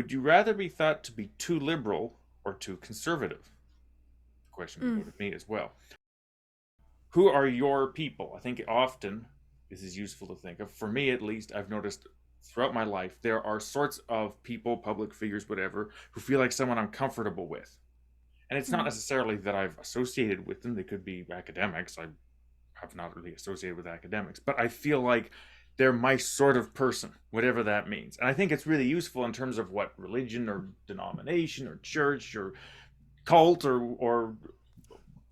Would you rather be thought to be too liberal or too conservative? The question would go to me as well. Who are your people? I think often this is useful to think of. For me, at least, I've noticed throughout my life there are sorts of people, public figures, whatever, who feel like someone I'm comfortable with. And it's not Mm. necessarily that I've associated with them. They could be academics. I have not really associated with academics, but I feel like they're my sort of person, whatever that means. And I think it's really useful in terms of what religion or denomination or church or cult or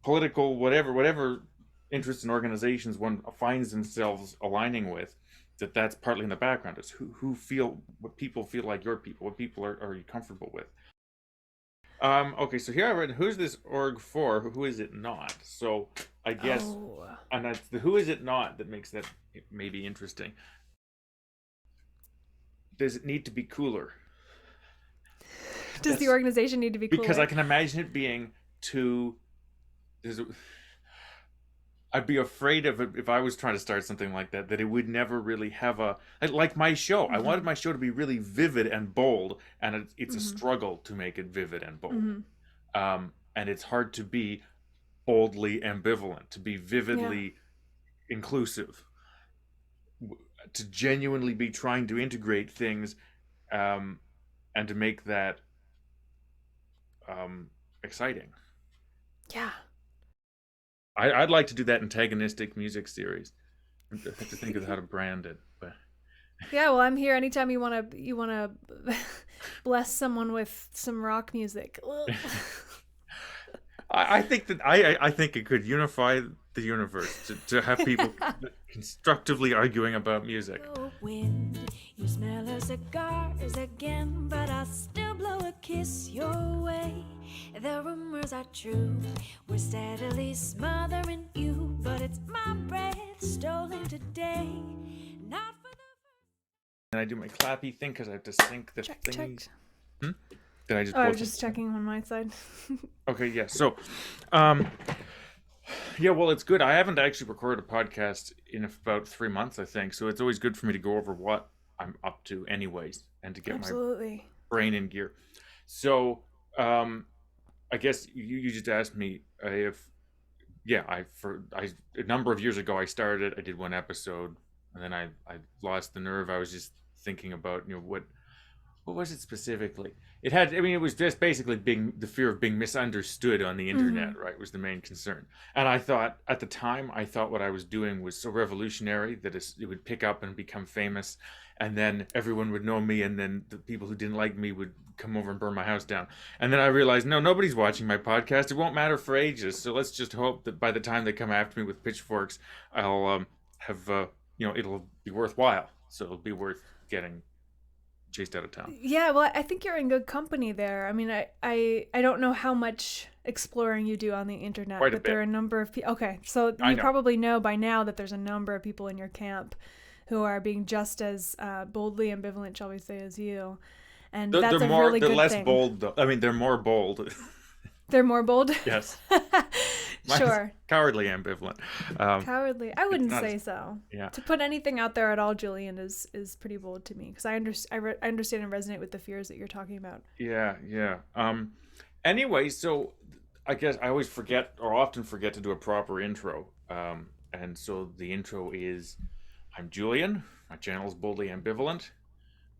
political whatever interests and organizations one finds themselves aligning with. That's partly in the background. Is who feel what people feel like your people. What people are you comfortable with? Okay, so here I read who's this org for? Who is it not? So I guess, Oh. and that's the who is it not that makes that maybe interesting. Does it need to be cooler? Does the That's organization need to be because I cooler? can imagine it being too. There's, I'd be afraid of it if I was trying to start something like that, that it would never really have a like my show. I wanted Mm-hmm. my show to be really vivid and bold, and it's a Mm-hmm. struggle to make it vivid and bold. Mm-hmm. And it's hard to be boldly ambivalent, to be Yeah. vividly inclusive, to genuinely be trying to integrate things, um, and to make that exciting. Yeah. I'd like to do that antagonistic music series. I have to think of how to brand it, but Yeah, well, I'm here anytime you wanna bless someone with some rock music. I think that I think it could unify the universe to have people constructively arguing about music. Oh, wind, you smell a cigar again, but I'll still blow a kiss your way. The rumors are true, we're steadily smothering you, but it's my breath stolen today. Not for the And I do my clappy thing because I have to sync the Check, thingy. check. Hmm? Did I just Oh, I blow was just something? checking on my side. Okay, yeah. So, um, yeah. Well, it's good. I haven't actually recorded a podcast in about 3 months, I think. So it's always good for me to go over what I'm up to, anyways, and to get my Absolutely. brain in gear. So, I guess you just asked me if yeah, I a number of years ago I started. I did one episode, and then I lost the nerve. I was just thinking about what was it specifically? It had, I mean, it was just basically being the fear of being misunderstood on the Mm-hmm. internet, right? Was the main concern. And I thought at the time, I thought what I was doing was so revolutionary that it would pick up and become famous, and then everyone would know me, and then the people who didn't like me would come over and burn my house down. And then I realized, no, nobody's watching my podcast. It won't matter for ages. So let's just hope that by the time they come after me with pitchforks, I'll have it'll be worthwhile. So it'll be worth getting chased out of town. Yeah, well, I think you're in good company there. I mean, I don't know how much exploring you do on the internet, Quite a but there are bit. a number of people. Okay, so I you know. probably know by now that there's a number of people in your camp who are being just as boldly ambivalent, shall we say, as you, and They're that's a more, really they're good less thing. bold though. I mean, they're more bold. They're more bold. Yes, mine's Sure. cowardly ambivalent. Cowardly. I It's wouldn't not. say so. Yeah, To put anything out there at all, Julian, is pretty bold to me because I understand and resonate with the fears that you're talking about. yeah, yeah. Anyway, so I guess I always forget or often forget to do a proper intro. And so the intro is, I'm Julian. My channel is Boldly Ambivalent.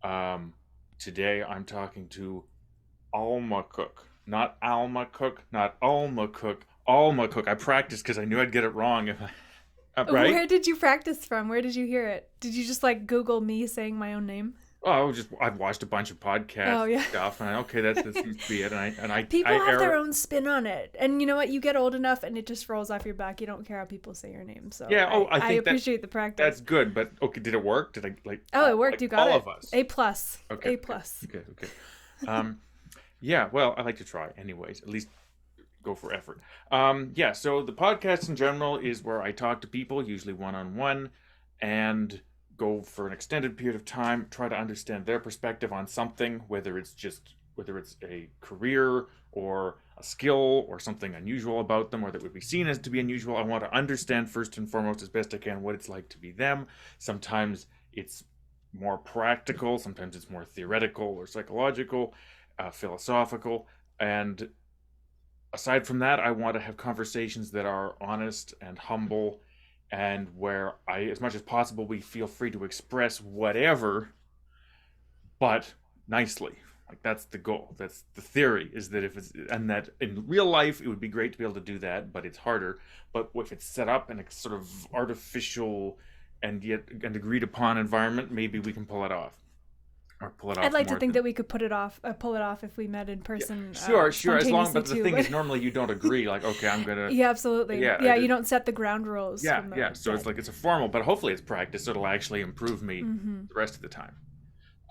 Um, Today I'm talking to Alma Cook, not Alma Cook, not Alma Cook. Alma Cook. I practiced because I knew I'd get it wrong. If right? Where did you practice from? Where did you hear it? Did you just like Google me saying my own name? Oh, I've watched a bunch of podcast Oh yeah. stuff, and okay, that seems to be it. And I People have their err. own spin on it. And you know what? You get old enough and it just rolls off your back. You don't care how people say your name. So Yeah. Oh, I I think appreciate the that's practice. good. But okay, did it work? Did I Oh, it worked. like You got all it. of us? A plus. Okay. A Okay. plus. Okay. Okay. Um, yeah. Well, I like to try, anyways. At least go for effort. Yeah. So the podcast in general is where I talk to people, usually one on one, and go for an extended period of time, try to understand their perspective on something, whether it's a career or a skill or something unusual about them or that would be seen as to be unusual. I want to understand first and foremost as best I can what it's like to be them. Sometimes it's more practical, sometimes it's more theoretical or psychological, philosophical. And aside from that, I want to have conversations that are honest and humble, and where I, as much as possible, we feel free to express whatever, but nicely. Like that's the goal. That's the theory. Is that if it's, and that in real life it would be great to be able to do that, but it's harder. But if it's set up in a sort of artificial and yet an agreed upon environment, maybe we can pull it off, or pull it I'd off like to more think than. that we could pull it off if we met in Yeah, person, sure. As long, spontaneously but the too. thing But is, normally you don't agree. Like, okay, I'm gonna. yeah, absolutely. Yeah, Yeah, you don't set the ground rules yeah, from yeah. the So it's get. like it's a formal, but hopefully it's practice. So it'll actually improve me Mm-hmm. the rest of the time.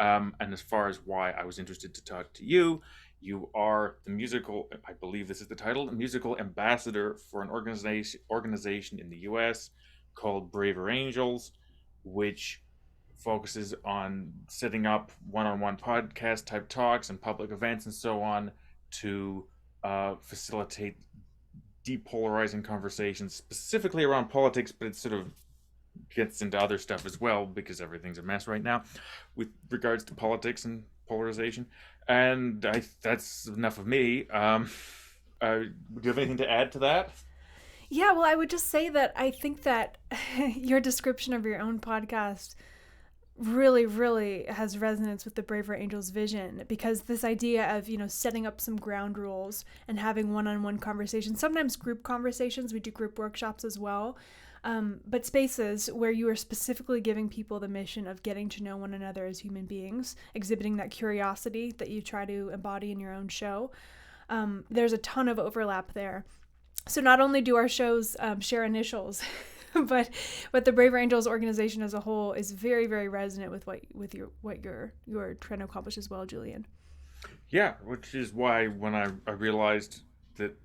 And as far as why I was interested to talk to you, you are the musical, I believe this is the title, the musical ambassador for an organization in the US called Braver Angels, which focuses on setting up one-on-one podcast type talks and public events and so on to facilitate depolarizing conversations, specifically around politics, but it sort of gets into other stuff as well because everything's a mess right now with regards to politics and polarization. And that's enough of me. Do you have anything to add to that? Yeah, well, I would just say that I think that your description of your own podcast really, really has resonance with the Braver Angels vision, because this idea of, setting up some ground rules and having one-on-one conversations, sometimes group conversations, we do group workshops as well, but spaces where you are specifically giving people the mission of getting to know one another as human beings, exhibiting that curiosity that you try to embody in your own show. There's a ton of overlap there. So not only do our shows share initials, but the Braver Angels organization as a whole is very, very resonant with what you're trying to accomplish as well, Julian. Yeah, which is why when I realized that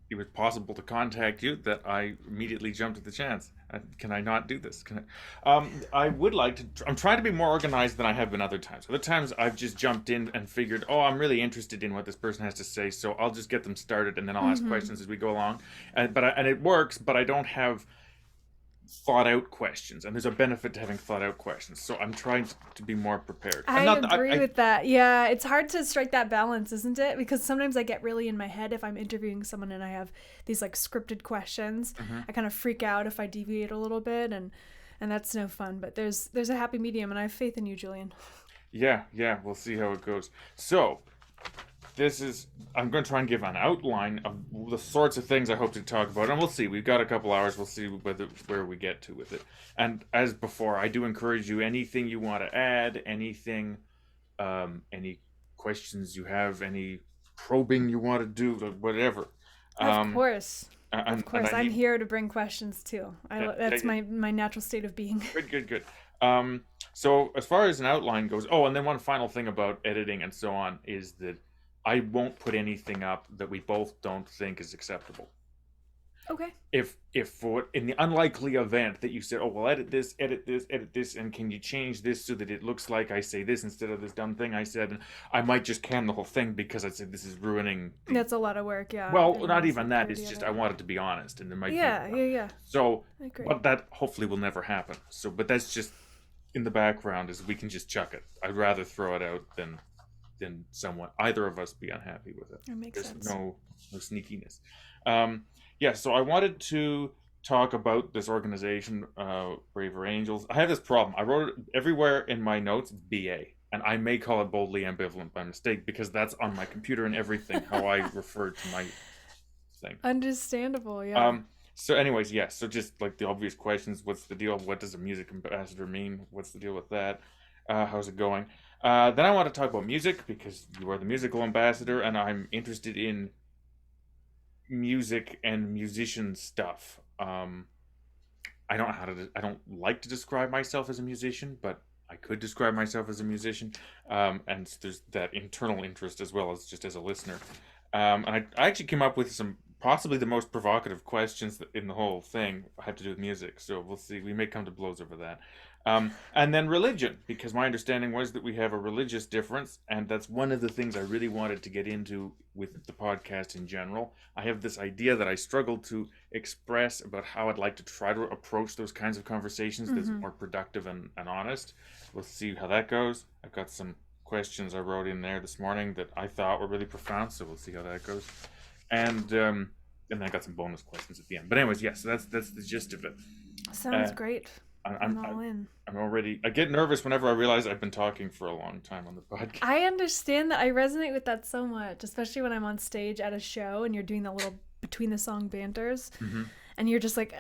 it was possible to contact you, that I immediately jumped at the chance. Can I not do this? Can I? I would like to. I'm trying to be more organized than I have been other times. Other times I've just jumped in and figured, oh, I'm really interested in what this person has to say, so I'll just get them started and then I'll ask Mm-hmm. questions as we go along. And it works, but I don't have thought out questions, and there's a benefit to having thought out questions. So I'm trying to be more prepared. I And not agree with that. Yeah, it's hard to strike that balance, isn't it? Because sometimes I get really in my head if I'm interviewing someone and I have these like scripted questions. Mhm. I kind of freak out if I deviate a little bit, and that's no fun. But there's a happy medium, and I have faith in you, Julian. Yeah. We'll see how it goes. So this is I'm going to try and give an outline of the sorts of things I hope to talk about, and we'll see. We've got a couple hours. We'll see where we get to with it. And as before, I do encourage you. Anything you want to add, anything, any questions you have, any probing you want to do, whatever. Of Um, course. Of and course. I I'm need here to bring questions too. yeah, That's my natural state of being. good. So as far as an outline goes, oh, and then one final thing about editing and so on is that I won't put anything up that we both don't think is acceptable. Okay. If for in the unlikely event that you said, oh, well, edit this, and can you change this so that it looks like I say this instead of this dumb thing I said, and I might just can the whole thing because I said this is ruining the. That's a lot of work, yeah. Well, Getting not the even that. It's purity of just it. I wanted to be honest, and there might Yeah, be. yeah. So, I agree. but that hopefully will never happen. So, but that's just in the background, is we can just chuck it. I'd rather throw it out than someone either of us be unhappy with it. That makes There's sense. no sneakiness. Yeah, so I wanted to talk about this organization, Braver Angels. I have this problem. I wrote it everywhere in my notes, BA, and I may call it boldly ambivalent by mistake because that's on my computer and everything how I refer to my thing. Understandable, yeah. So anyways, yes, so just like the obvious questions, what's the deal? What does a music ambassador mean? What's the deal with that? How's it going? Then I want to talk about music because you are the musical ambassador and I'm interested in music and musician stuff. I don't like to describe myself as a musician, but I could describe myself as a musician. And there's that internal interest as well as just as a listener. And I actually came up with some possibly the most provocative questions in the whole thing have to do with music. So we'll see. We may come to blows over that. And then religion, because my understanding was that we have a religious difference, and that's one of the things I really wanted to get into with the podcast in general. I have this idea that I struggle to express about how I'd like to try to approach those kinds of conversations that's Mm-hmm. more productive and honest. We'll see how that goes. I've got some questions I wrote in there this morning that I thought were really profound, so we'll see how that goes. And then I got some bonus questions at the end. But anyways, yes, that's the gist of it. Sounds Uh, great. I, I'm I'm all in. I'm already. I get nervous whenever I realize I've been talking for a long time on the podcast. I understand that. I resonate with that so much, especially when I'm on stage at a show and you're doing the little between the song banters, Hmm. and you're just like,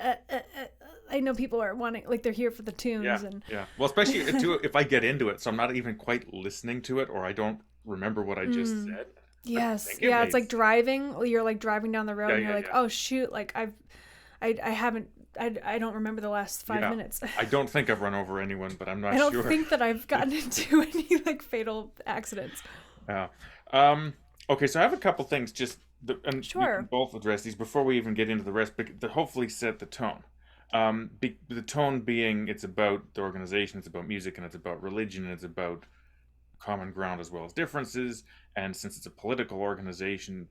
I know people are wanting, like, they're here for the Yeah, tunes, and yeah. Well, especially too if I get into it, so I'm not even quite listening to it, or I don't remember what I just mm, said. I yes, think it yeah, it's made like sense. driving. You're like driving down the road, Yeah, and you're yeah, like, yeah, oh shoot, like I haven't, I don't remember the last 5 minutes. I don't think I've run over anyone, but I'm I not don't sure. think that I've gotten into any like fatal accidents. Yeah. Um. Okay, so I have a couple things and we can Sure. both address these before we even get into the rest, but to hopefully set the tone. The tone being it's about the organization, it's about music, and it's about religion, and it's about common ground as well as differences. And since it's a political organization,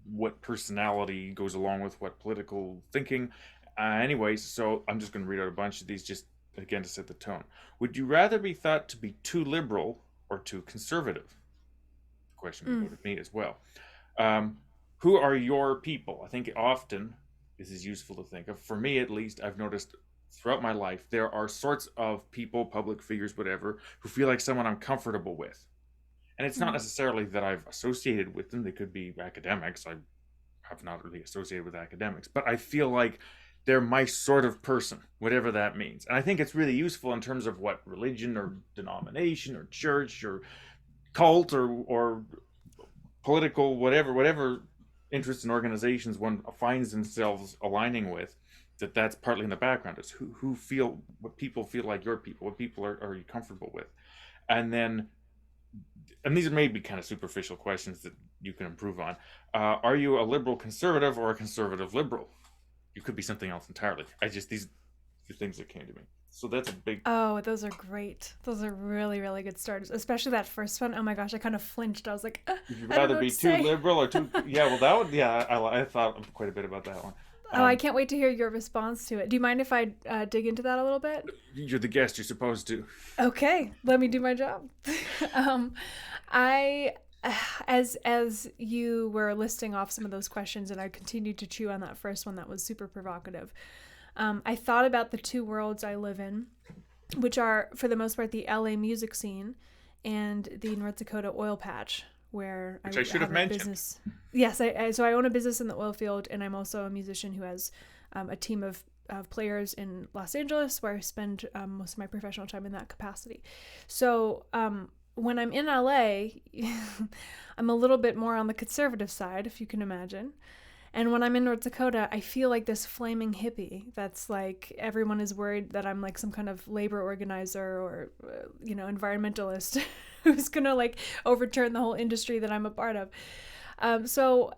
what personality goes along with what political thinking. Anyways, so I'm just going to read out a bunch of these just again to set the tone. Would you rather be thought to be too liberal or too conservative? Question would Mm, go to me as well. Um, who are your people? I think often this is useful to think of. For me, at least, I've noticed throughout my life there are sorts of people, public figures, whatever, who feel like someone I'm comfortable with. And it's not mm, necessarily that I've associated with them. They could be academics. I have not really associated with academics, but I feel like they're my sort of person, whatever that means. And I think it's really useful in terms of what religion or denomination or church or cult or political whatever interests and organizations one finds themselves aligning with. That's partly in the background. Is who feel what people feel like your people, what people are you comfortable with, and then and these may be kind of superficial questions that you can improve on. Are you a liberal conservative or a conservative liberal? You could be something else entirely. These are the things that came to me. So that's a big. oh, those are great. Those are really, really good starters, especially that first one. Oh my gosh, I kind of flinched. I was like, Would you I don't rather know what be to too say. liberal or too? Yeah, well, that would. Yeah, I thought quite a bit about that one. Oh, I Um, can't wait to hear your response to it. Do you mind if I dig into that a little bit? you're the guest. You're supposed to. Okay, let me do my job. um, I, as you were listing off some of those questions, and I continued to chew on that first one that was super provocative. I thought about the two worlds I live in, which are for the most part the LA music scene and the North Dakota oil patch, where I Which I should have have a mentioned. business. Yes, so I own a business in the oil field, and I'm also a musician who has a team of players in Los Angeles, where I spend most of my professional time in that capacity. So when I'm in LA, I'm a little bit more on the conservative side, if you can imagine. And when I'm in North Dakota, I feel like this flaming hippie that's like everyone is worried that I'm like some kind of labor organizer or, environmentalist who's going to like overturn the whole industry that I'm a part of. So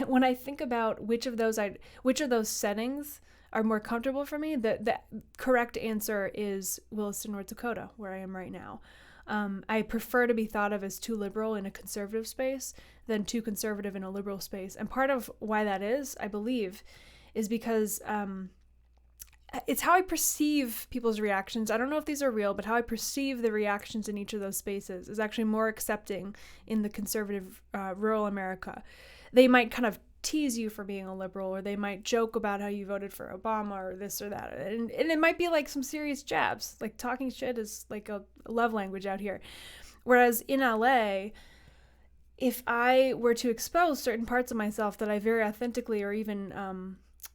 when I think about which of those settings are more comfortable for me, the correct answer is Williston, North Dakota, where I am right now. I prefer to be thought of as too liberal in a conservative space than too conservative in a liberal space. And part of why that is, I believe, is because it's how I perceive people's reactions. I don't know if these are real, but how I perceive the reactions in each of those spaces is actually more accepting in the conservative rural America. They might kind of tease you for being a liberal, or they might joke about how you voted for Obama or this or that. And it might be like some serious jabs. Like talking shit is like a love language out here. Whereas in LA, if I were to expose certain parts of myself that I very authentically or even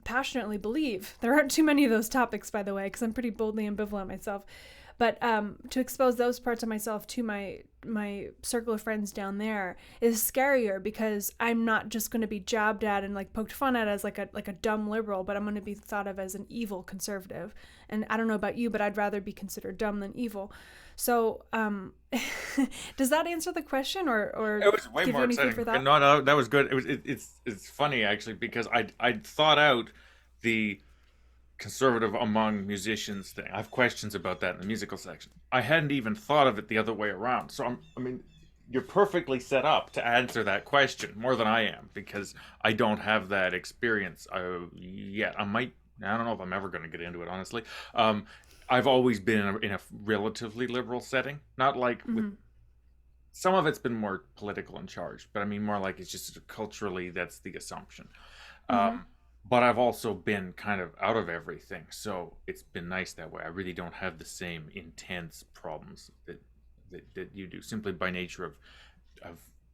passionately believe, there aren't too many of those topics, by the way, because I'm pretty boldly ambivalent myself. But to expose those parts of myself to my circle of friends down there is scarier, because I'm not just going to be jabbed at and like poked fun at as like a dumb liberal, but I'm going to be thought of as an evil conservative. And I don't know about you, but I'd rather be considered dumb than evil. So does that answer the question, or It was way give you more any food exciting. for thought? No, that was good. It's funny actually because I thought out the conservative among musicians thing. I have questions about that in the musical section. I hadn't even thought of it the other way around. So I mean, you're perfectly set up to answer that question more than I am because I don't have that experience yet. I don't know if I'm ever going to get into it, honestly. Um, I've always been in a relatively liberal setting, not like with Mm-hmm. some of it's been more political and charged, but I mean more like it's just culturally that's the assumption. Mm-hmm. But I've also been kind of out of everything, so it's been nice that way. I really don't have the same intense problems that you do, simply by nature of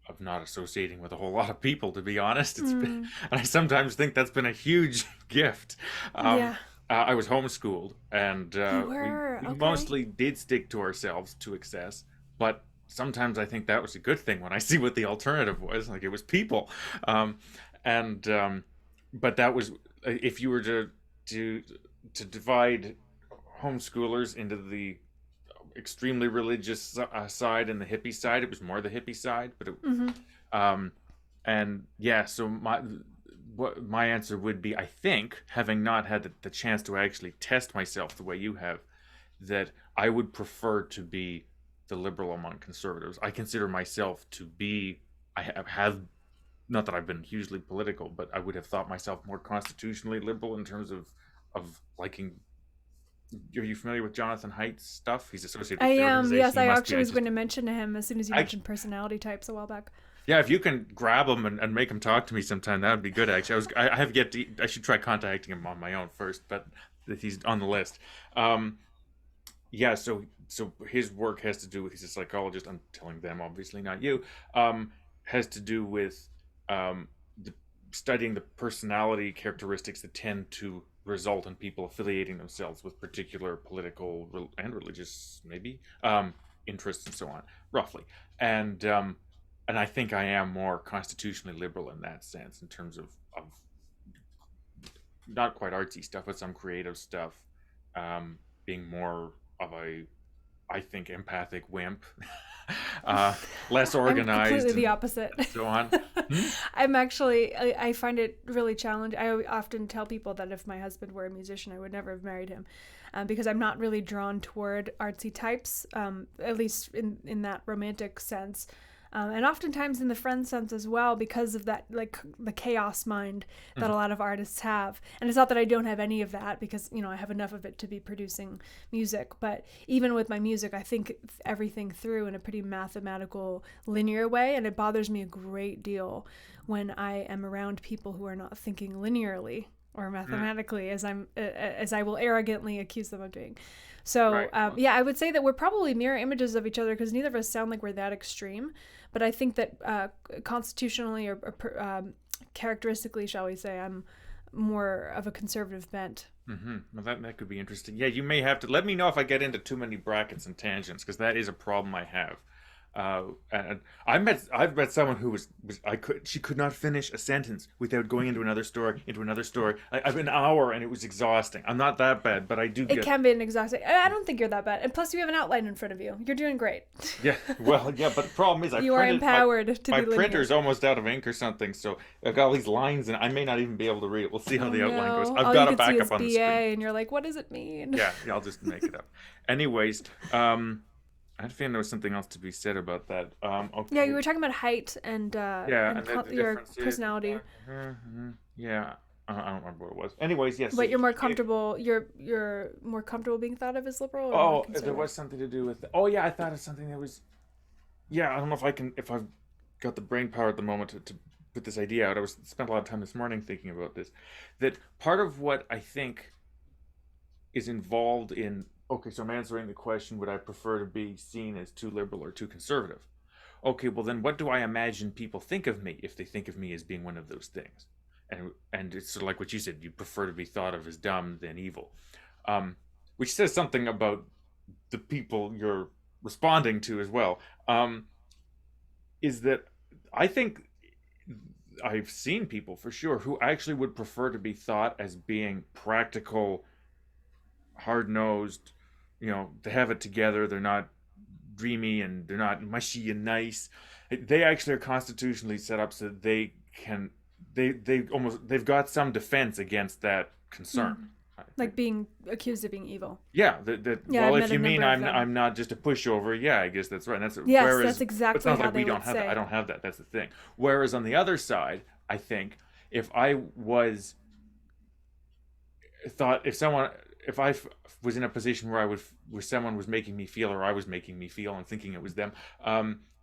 of not associating with a whole lot of people. To be honest, it's been, Mm. and I sometimes think that's been a huge gift. Um, Yeah. I was homeschooled, and You we were. we Okay. mostly did stick to ourselves to excess, but sometimes I think that was a good thing when I see what the alternative was. Like it was people, um, and but that was if you were to to divide homeschoolers into the extremely religious side and the hippie side, it was more the hippie side. But Mm-hmm. um, and yeah, so my answer would be, I think, having not had the chance to actually test myself the way you have, that I would prefer to be the liberal among conservatives. I consider myself to be, have not that I've been hugely political, but I would have thought myself more constitutionally liberal in terms of liking. Are you familiar with Jonathan Haidt's stuff? He's associated I with the am. Yes, organization. He I must be. actually was going to mention to him as soon as you I mentioned personality types a while back. Yeah, if you can grab him and make him talk to me sometime, that would be good. Actually, I have yet to. I should try contacting him on my own first, but he's on the list. Um, yeah, so his work has to do with, he's a psychologist. I'm telling them, obviously not you. Has to do with the studying the personality characteristics that tend to result in people affiliating themselves with particular political and religious maybe interests and so on, roughly. And and I think I am more constitutionally liberal in that sense, in terms of not quite artsy stuff, but some creative stuff, being more of a, I think, empathic wimp, uh, less I'm completely organized the opposite. and so on. Hmm? I'm actually, I find it really challenging. I often tell people that if my husband were a musician, I would never have married him, because I'm not really drawn toward artsy types, at least in that romantic sense. And oftentimes in the friend sense as well, because of that, like the chaos mind that a Mm-hmm. lot of artists have. And it's not that I don't have any of that, because I have enough of it to be producing music. But even with my music, I think everything through in a pretty mathematical, linear way, and it bothers me a great deal when I am around people who are not thinking linearly or Mm, mathematically, as I will arrogantly accuse them of doing. So right. Well, yeah, I would say that we're probably mirror images of each other, because neither of us sound like we're that extreme. But I think that constitutionally or characteristically, shall we say, I'm more of a conservative bent. well, that could be interesting. Yeah, you may have to let me know if I get into too many brackets and tangents, because that is a problem I have. And I've met someone who was she could not finish a sentence without going into another story. I've an hour, and it was exhausting. I'm not that bad, but I do It get. can be an exhausting. I don't think you're that bad, and plus you have an outline in front of you. You're doing great. Yeah, well, yeah, but the problem is You are empowered to my be linear. printer's almost out of ink or something, so I've got all these lines, and I may not even be able to read it. We'll see how Oh the outline goes. no! I've All you got a can see is backup on the screen. BA, and you're like, what does it mean? Yeah, I'll just make it up. Anyways, I had a feeling there was something else to be said about that. Yeah, you Okay. were talking about height and Yeah, and the your differences. personality. Yeah, I don't remember what it was. Anyways, yes. But you're more comfortable. You're more comfortable being thought of as liberal or more Oh, there conservative. was something to do with. Oh, yeah, I thought of something that was. Yeah, I don't know if I've got the brain power at the moment to put this idea out. I was spent a lot of time this morning thinking about this. That part of what I think is involved in. Okay, so I'm answering the question: would I prefer to be seen as too liberal or too conservative? Okay, well then, what do I imagine people think of me if they think of me as being one of those things? And it's sort of like what you said: you prefer to be thought of as dumb than evil, um, which says something about the people you're responding to as well. Is that I think I've seen people for sure who actually would prefer to be thought as being practical, hard nosed. They have it together. They're not dreamy, and they're not mushy and nice. They actually are constitutionally set up so that they can they've got some defense against that concern. Mm. Like being accused of being evil. Yeah, Yeah, well, I've if met a you mean number of them. I'm not just a pushover, yeah, I guess that's right. That's Yes, whereas that's it's exactly not how like we they don't would have that. I say. don't have that. That's the thing. Whereas on the other side, I think if I was thought if was in a position where where someone was making me feel, or I was making me feel and thinking it was them,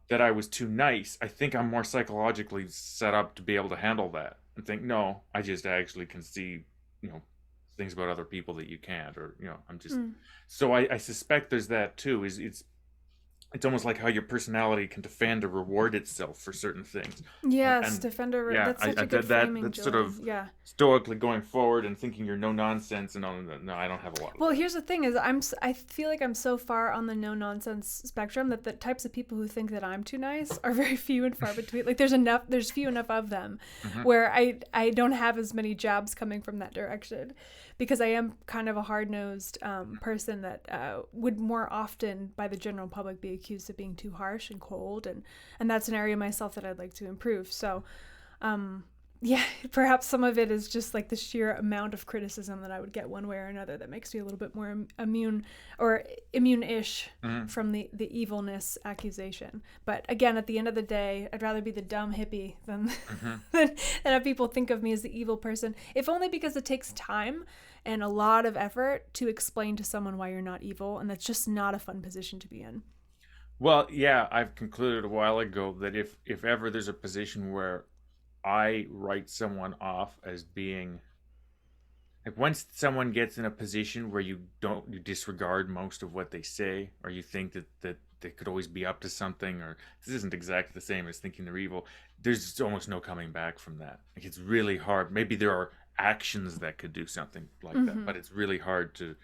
that I was too nice, I think I'm more psychologically set up to be able to handle that and think, no, I just actually can see, you know, things about other people that you can't, or I'm just so I suspect there's that too. Is it's almost like how your personality can defend or reward itself for certain things. Yes, And defender. yeah, That's such a good that framing, that's sort of Julian. Yeah. stoically going forward and thinking you're no nonsense and all of that. No, I don't have a lot of Well, that. here's the thing: is I feel like I'm so far on the no nonsense spectrum that the types of people who think that I'm too nice are very few and far between. Like there's few enough of them, where I don't have as many jabs coming from that direction, because I am kind of a hard nosed person that would more often by the general public be accused of being too harsh and cold, and that's an area of myself that I'd like to improve. So. Yeah, perhaps some of it is just like the sheer amount of criticism that I would get one way or another that makes me a little bit more immune or immune-ish from the evilness accusation. But again, at the end of the day, I'd rather be the dumb hippie than than have people think of me as the evil person. If only because it takes time and a lot of effort to explain to someone why you're not evil, and that's just not a fun position to be in. Well, yeah, I've concluded a while ago that if ever there's a position where I write someone off as being like, once someone gets in a position where you disregard most of what they say, or you think that they could always be up to something, or this isn't exactly the same as thinking they're evil, there's almost no coming back from that. Like, it's really hard. Maybe there are actions that could do something like that, but it's really hard to,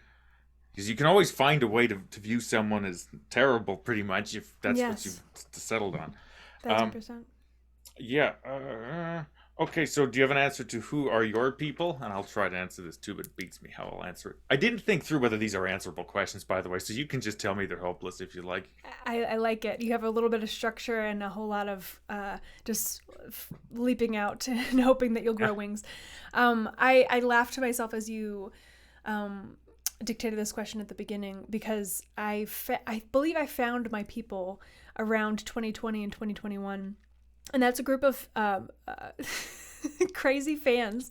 because you can always find a way to view someone as terrible, pretty much, if that's what you've settled on. 1,000%. Yeah. Okay, so do you have an answer to who are your people? And I'll try to answer this too, but it beats me how I'll answer it. I didn't think through whether these are answerable questions, by the way, so you can just tell me they're hopeless if you like. I like it. You have a little bit of structure and a whole lot of just leaping out and hoping that you'll grow wings. I laughed to myself as you dictated this question at the beginning, because I believe I found my people around 2020 and 2021. And that's a group of crazy fans,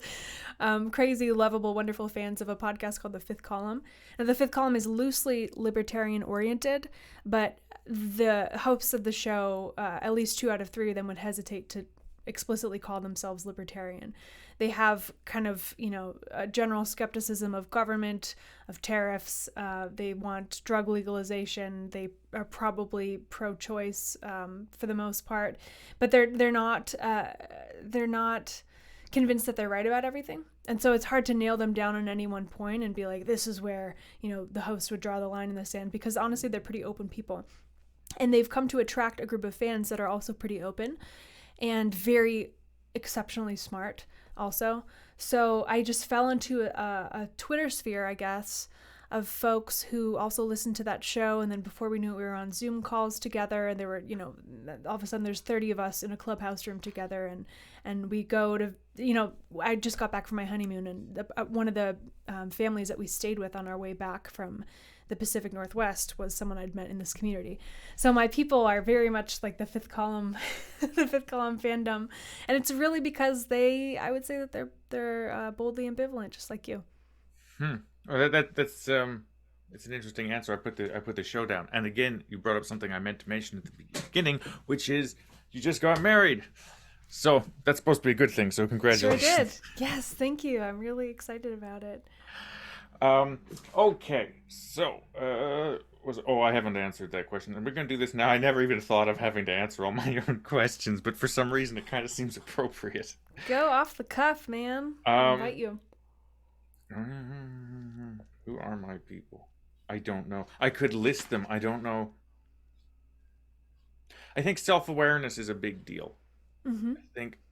crazy, lovable, wonderful fans of a podcast called The Fifth Column. Now, The Fifth Column is loosely libertarian-oriented, but the hosts of the show, at least 2 out of 3 of them would hesitate to explicitly call themselves libertarian. They have kind of, a general skepticism of government, of tariffs. They want drug legalization. They are probably pro-choice for the most part, but they're not convinced that they're right about everything. And so it's hard to nail them down on any one point and be like, this is where, the host would draw the line in the sand, because honestly, they're pretty open people. And they've come to attract a group of fans that are also pretty open and very exceptionally smart also. So I just fell into a Twitter sphere, I guess, of folks who also listened to that show. And then before we knew it, we were on Zoom calls together, and there were, all of a sudden there's 30 of us in a clubhouse room together, and we go to, I just got back from my honeymoon, and one of the families that we stayed with on our way back from the Pacific Northwest was someone I'd met in this community. So my people are very much like the Fifth Column, the Fifth Column fandom, and it's really because I would say that they're boldly ambivalent, just like you. Well, that's it's an interesting answer. I put the show down, and again, you brought up something I meant to mention at the beginning, which is you just got married. So that's supposed to be a good thing. So congratulations. Sure did. Yes, thank you. I'm really excited about it. Okay, so I haven't answered that question, and we're gonna do this now. I never even thought of having to answer all my own questions, but for some reason it kind of seems appropriate. Go off the cuff, man. I invite you. Who are my people? I don't know. I could list them. I don't know. I think self-awareness is a big deal.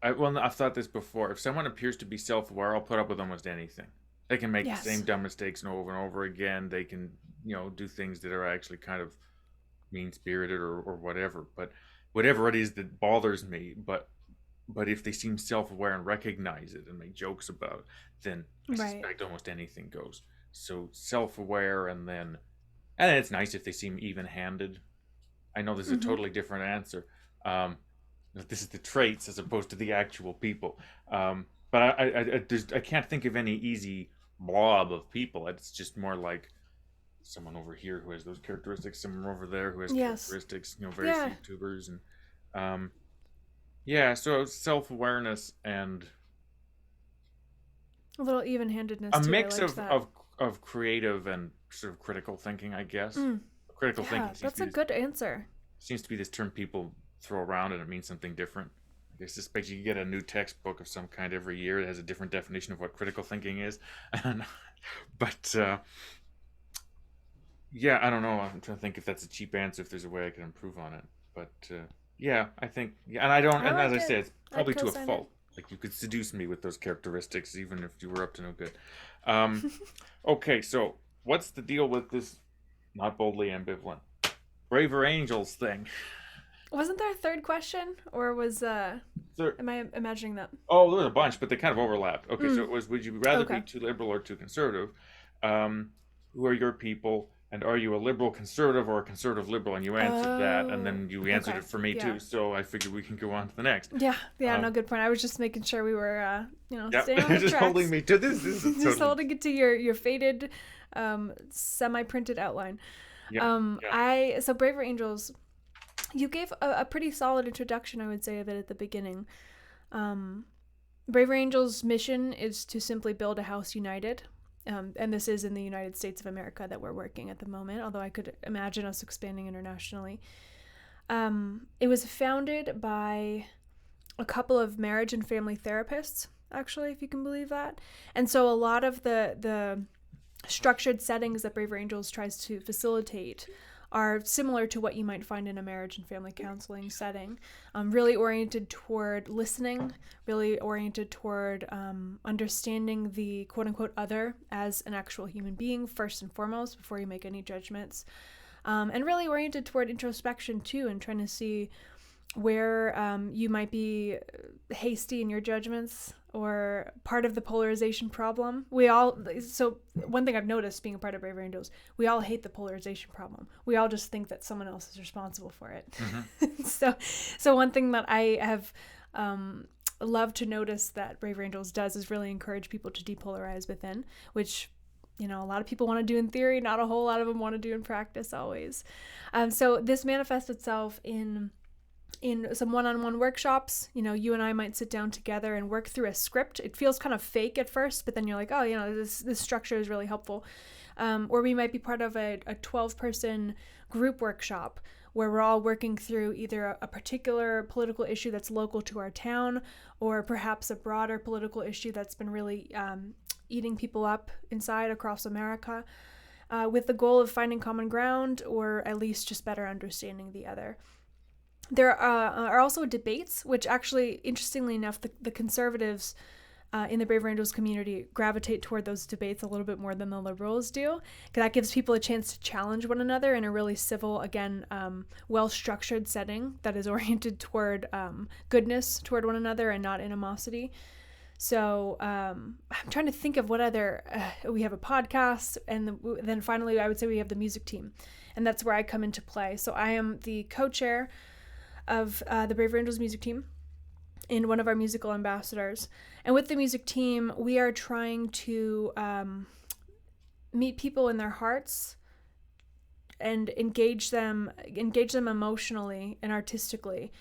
I've thought this before. If someone appears to be self-aware, I'll put up with almost anything. They can make the same dumb mistakes over and over again. They can, do things that are actually kind of mean-spirited or whatever. But whatever it is that bothers me, but if they seem self-aware and recognize it and make jokes about it, then I suspect almost anything goes. so self-aware, and it's nice if they seem even-handed. I know this is a Mm-hmm. totally different answer. Um, this is the traits as opposed to the actual people. But I can't think of any easy blob of people. It's just more like someone over here who has those characteristics, someone over there who has Yes. characteristics. Various Yeah. YouTubers and um, yeah. So self-awareness and A little even-handedness a too. I mix liked of that. of creative and sort of critical thinking, I guess. Mm. Critical Yeah, thinking that's a good answer. seems to be this term people throw around and it means something different. I suspect you get a new textbook of some kind every year that has a different definition of what critical thinking is. But yeah, I don't know. I'm trying to think if that's a cheap answer, if there's a way I can improve on it. But yeah, I think, yeah, and I don't, I and as like I it. say, it's I'd probably to a co-sign it. fault. Like you could seduce me with those characteristics, even if you were up to no good. Um, okay, so what's the deal with this not boldly ambivalent braver angels thing? Wasn't there a third question, or was There, am I imagining that? oh, there was a bunch, but they kind of overlapped. Okay, so Mm. it was: would you rather Okay. be too liberal or too conservative? Who are your people? And are you a liberal conservative or a conservative liberal? And you answered that, and Oh. then you answered Okay. it for me Yeah. too. So I figured we can go on to the next. Yeah. Yeah. No, Um, good point. I was just making sure we were, yeah, staying on the just holding tracks. me to this. This is Just totally. holding it to your faded, semi-printed outline. Yeah, yeah. So Braver Angels, you gave a pretty solid introduction, I would say, of it at the beginning. Braver Angels' mission is to simply build a house united. And this is in the United States of America that we're working at the moment, although I could imagine us expanding internationally. It was founded by a couple of marriage and family therapists, actually, if you can believe that. And so a lot of the structured settings that Braver Angels tries to facilitate are similar to what you might find in a marriage and family counseling setting. Really oriented toward listening, really oriented toward understanding the quote-unquote other as an actual human being first and foremost before you make any judgments. And really oriented toward introspection too, and trying to see where you might be hasty in your judgments or part of the polarization problem. So one thing I've noticed being a part of Braver Angels, we all hate the polarization problem. We all just think that someone else is responsible for it. Mm-hmm. So one thing that I have loved to notice that Braver Angels does is really encourage people to depolarize within, which a lot of people want to do in theory, not a whole lot of them want to do in practice always. So this manifests itself in some one-on-one workshops. You and I might sit down together and work through a script. It feels kind of fake at first, but then you're like, oh, this structure is really helpful. Or we might be part of a 12-person group workshop where we're all working through either a particular political issue that's local to our town, or perhaps a broader political issue that's been really eating people up inside across America, with the goal of finding common ground, or at least just better understanding the other. There are also debates, which actually, interestingly enough, the conservatives in the Braver Angels community gravitate toward those debates a little bit more than the liberals do. That gives people a chance to challenge one another in a really civil, again, well-structured setting that is oriented toward goodness toward one another and not animosity. So I'm trying to think of what other, we have a podcast, and then finally I would say we have the music team, and that's where I come into play. So I am the co-chair of the Braver Angels music team and one of our musical ambassadors. And with the music team, we are trying to meet people in their hearts and engage them emotionally and artistically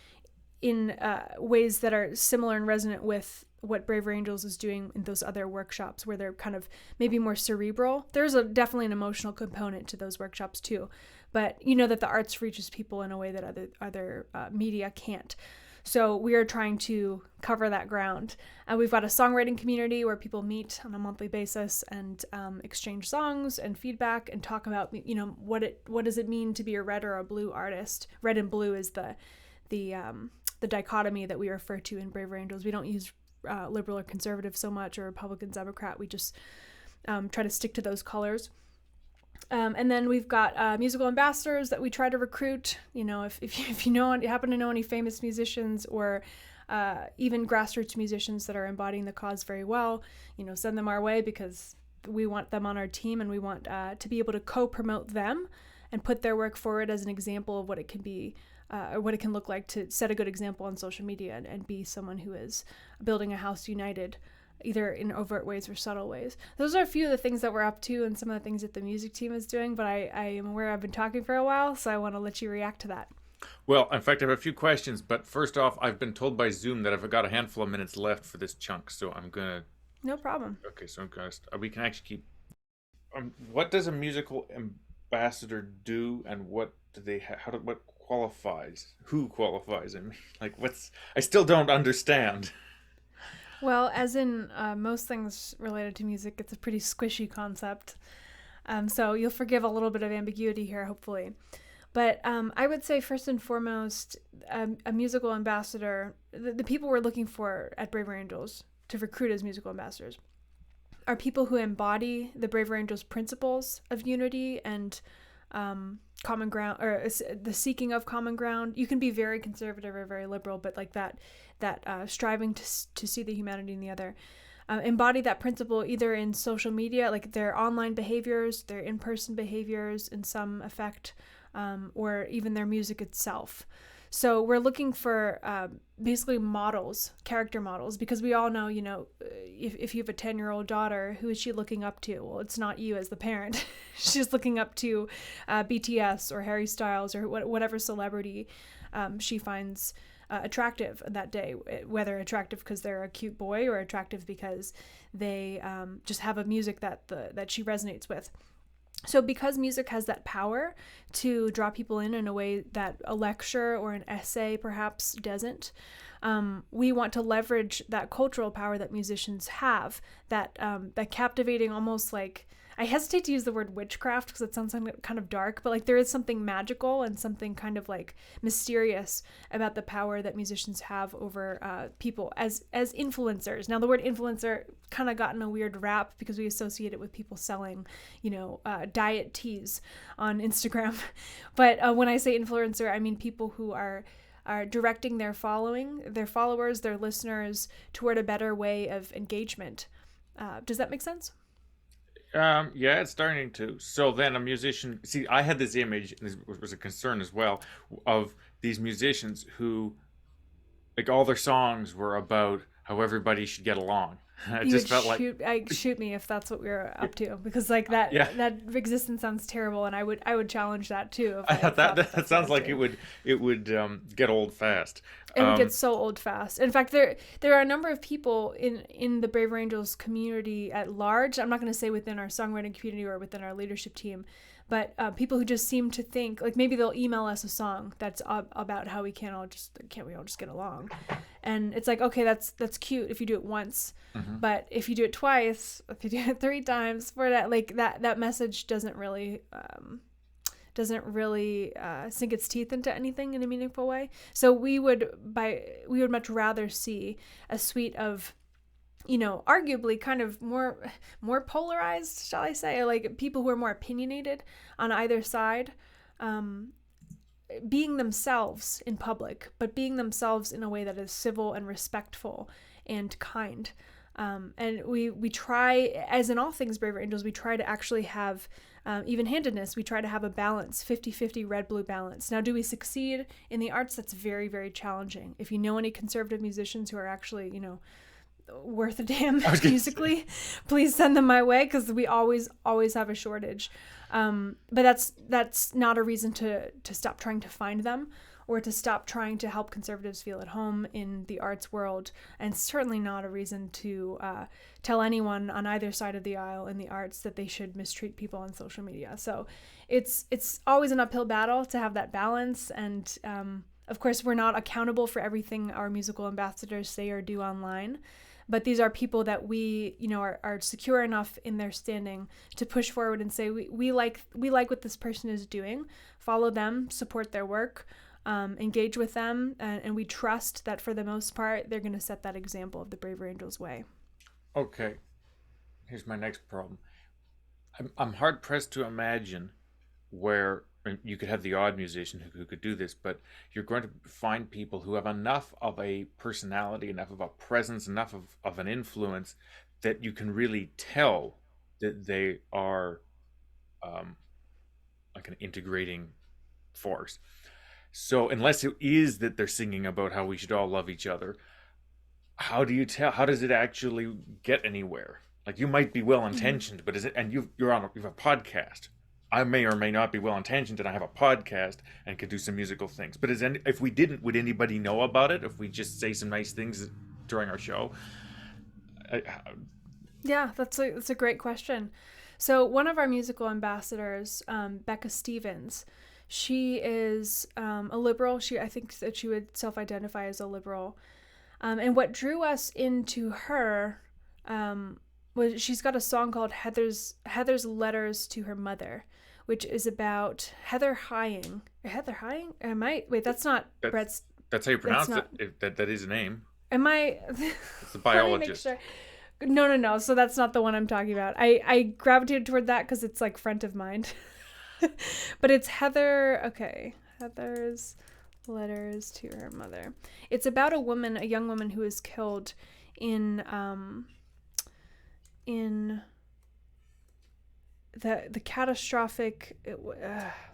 in ways that are similar and resonant with what Braver Angels is doing in those other workshops, where they're kind of maybe more cerebral. There's definitely an emotional component to those workshops too, but that the arts reaches people in a way that other media can't. So we are trying to cover that ground. We've got a songwriting community where people meet on a monthly basis and exchange songs and feedback and talk about what does it mean to be a red or a blue artist. Red and blue is the dichotomy that we refer to in Braver Angels. We don't use liberal or conservative so much, or Republican, Democrat. We just try to stick to those colors. And then we've got musical ambassadors that we try to recruit. If you happen to know any famous musicians, or even grassroots musicians that are embodying the cause very well, send them our way, because we want them on our team, and we want to be able to co-promote them and put their work forward as an example of what it can be, or what it can look like to set a good example on social media, and be someone who is building a house united, either in overt ways or subtle ways. Those are a few of the things that we're up to and some of the things that the music team is doing, but I am aware I've been talking for a while, so I want to let you react to that. Well, in fact, I have a few questions, but first off, I've been told by Zoom that I've got a handful of minutes left for this chunk, so I'm gonna. No problem. Okay, so I'm gonna. We can actually keep. What does a musical ambassador do, and what do they? What qualifies? Who qualifies? I mean, like, what's? I still don't understand. Well, as in most things related to music, it's a pretty squishy concept. So you'll forgive a little bit of ambiguity here, hopefully. But I would say, first and foremost, a musical ambassador, the people we're looking for at Braver Angels to recruit as musical ambassadors, are people who embody the Braver Angels principles of unity and common ground, or the seeking of common ground. You can be very conservative or very liberal, but like that striving to see the humanity in the other. Embody that principle either in social media, like their online behaviors, their in-person behaviors in some effect, or even their music itself. So we're looking for basically models, character models, because we all know, if you have a 10-year-old daughter, who is she looking up to? Well, it's not you as the parent. She's looking up to BTS or Harry Styles or whatever celebrity she finds attractive that day, whether attractive because they're a cute boy or attractive because they just have a music that she resonates with. So because music has that power to draw people in a way that a lecture or an essay perhaps doesn't, we want to leverage that cultural power that musicians have, that captivating, almost like, I hesitate to use the word witchcraft because it sounds kind of dark, but like there is something magical and something kind of like mysterious about the power that musicians have over people as influencers. Now, the word influencer kind of gotten a weird rap because we associate it with people selling, diet teas on Instagram. But when I say influencer, I mean people who are directing their followers, their listeners toward a better way of engagement. Does that make sense? Yeah, it's starting to. So then a musician, see, I had this image, and this was a concern as well, of these musicians who, like, all their songs were about how everybody should get along. It just felt like shoot me if that's what we were up to, because like that yeah. that existence sounds terrible, and I would challenge that too. I thought that sounds like it would get old fast. It would get so old fast. In fact, there are a number of people in the Braver Angels community at large. I'm not going to say within our songwriting community or within our leadership team, but people who just seem to think, like, maybe they'll email us a song that's about how can't we all just get along, and it's like, okay, that's cute if you do it once, but if you do it twice, if you do it 3 times, for that, like that message doesn't really sink its teeth into anything in a meaningful way. So we would much rather see a suite of, arguably kind of more polarized, shall I say, like people who are more opinionated on either side, being themselves in public, but being themselves in a way that is civil and respectful and kind. And we try, as in all things Braver Angels, we try to actually have even-handedness. We try to have a balance, 50-50 red-blue balance. Now, do we succeed in the arts? That's very, very challenging. If you know any conservative musicians who are actually, worth a damn musically, please send them my way, because we always have a shortage. But that's not a reason to stop trying to find them, or to stop trying to help conservatives feel at home in the arts world, and certainly not a reason to tell anyone on either side of the aisle in the arts that they should mistreat people on social media. So it's always an uphill battle to have that balance, and of course we're not accountable for everything our musical ambassadors say or do online. But these are people that we, are secure enough in their standing to push forward and say, we like what this person is doing, follow them, support their work, engage with them, and we trust that for the most part, they're going to set that example of the Braver Angels way. Okay, here's my next problem. I'm hard pressed to imagine where you could have the odd musician who could do this, but you're going to find people who have enough of a personality, enough of a presence, enough of an influence that you can really tell that they are like an integrating force. So unless it is that they're singing about how we should all love each other, how do you tell? How does it actually get anywhere? Like you might be well Mhm. intentioned, but is it? And you have a podcast. I may or may not be well intentioned, and I have a podcast and could do some musical things. But if we didn't, would anybody know about it? If we just say some nice things during our show? I, Yeah, that's a great question. So one of our musical ambassadors, Becca Stevens, she is a liberal. I think that she would self-identify as a liberal. And what drew us into her was she's got a song called Heather's Letters to Her Mother, which is about Heather Hying. Heather Hying? Am I? Wait, that's not that's Brett's. that's how you That's pronounce it. not. That is a name. Am I? It's a Let me make biologist. sure. No, no, no. So that's not the one I'm talking about. I gravitated toward that because it's like front of mind. But it's Heather. Okay, Heather's Letters to Her Mother. It's about a young woman who is killed in the catastrophic.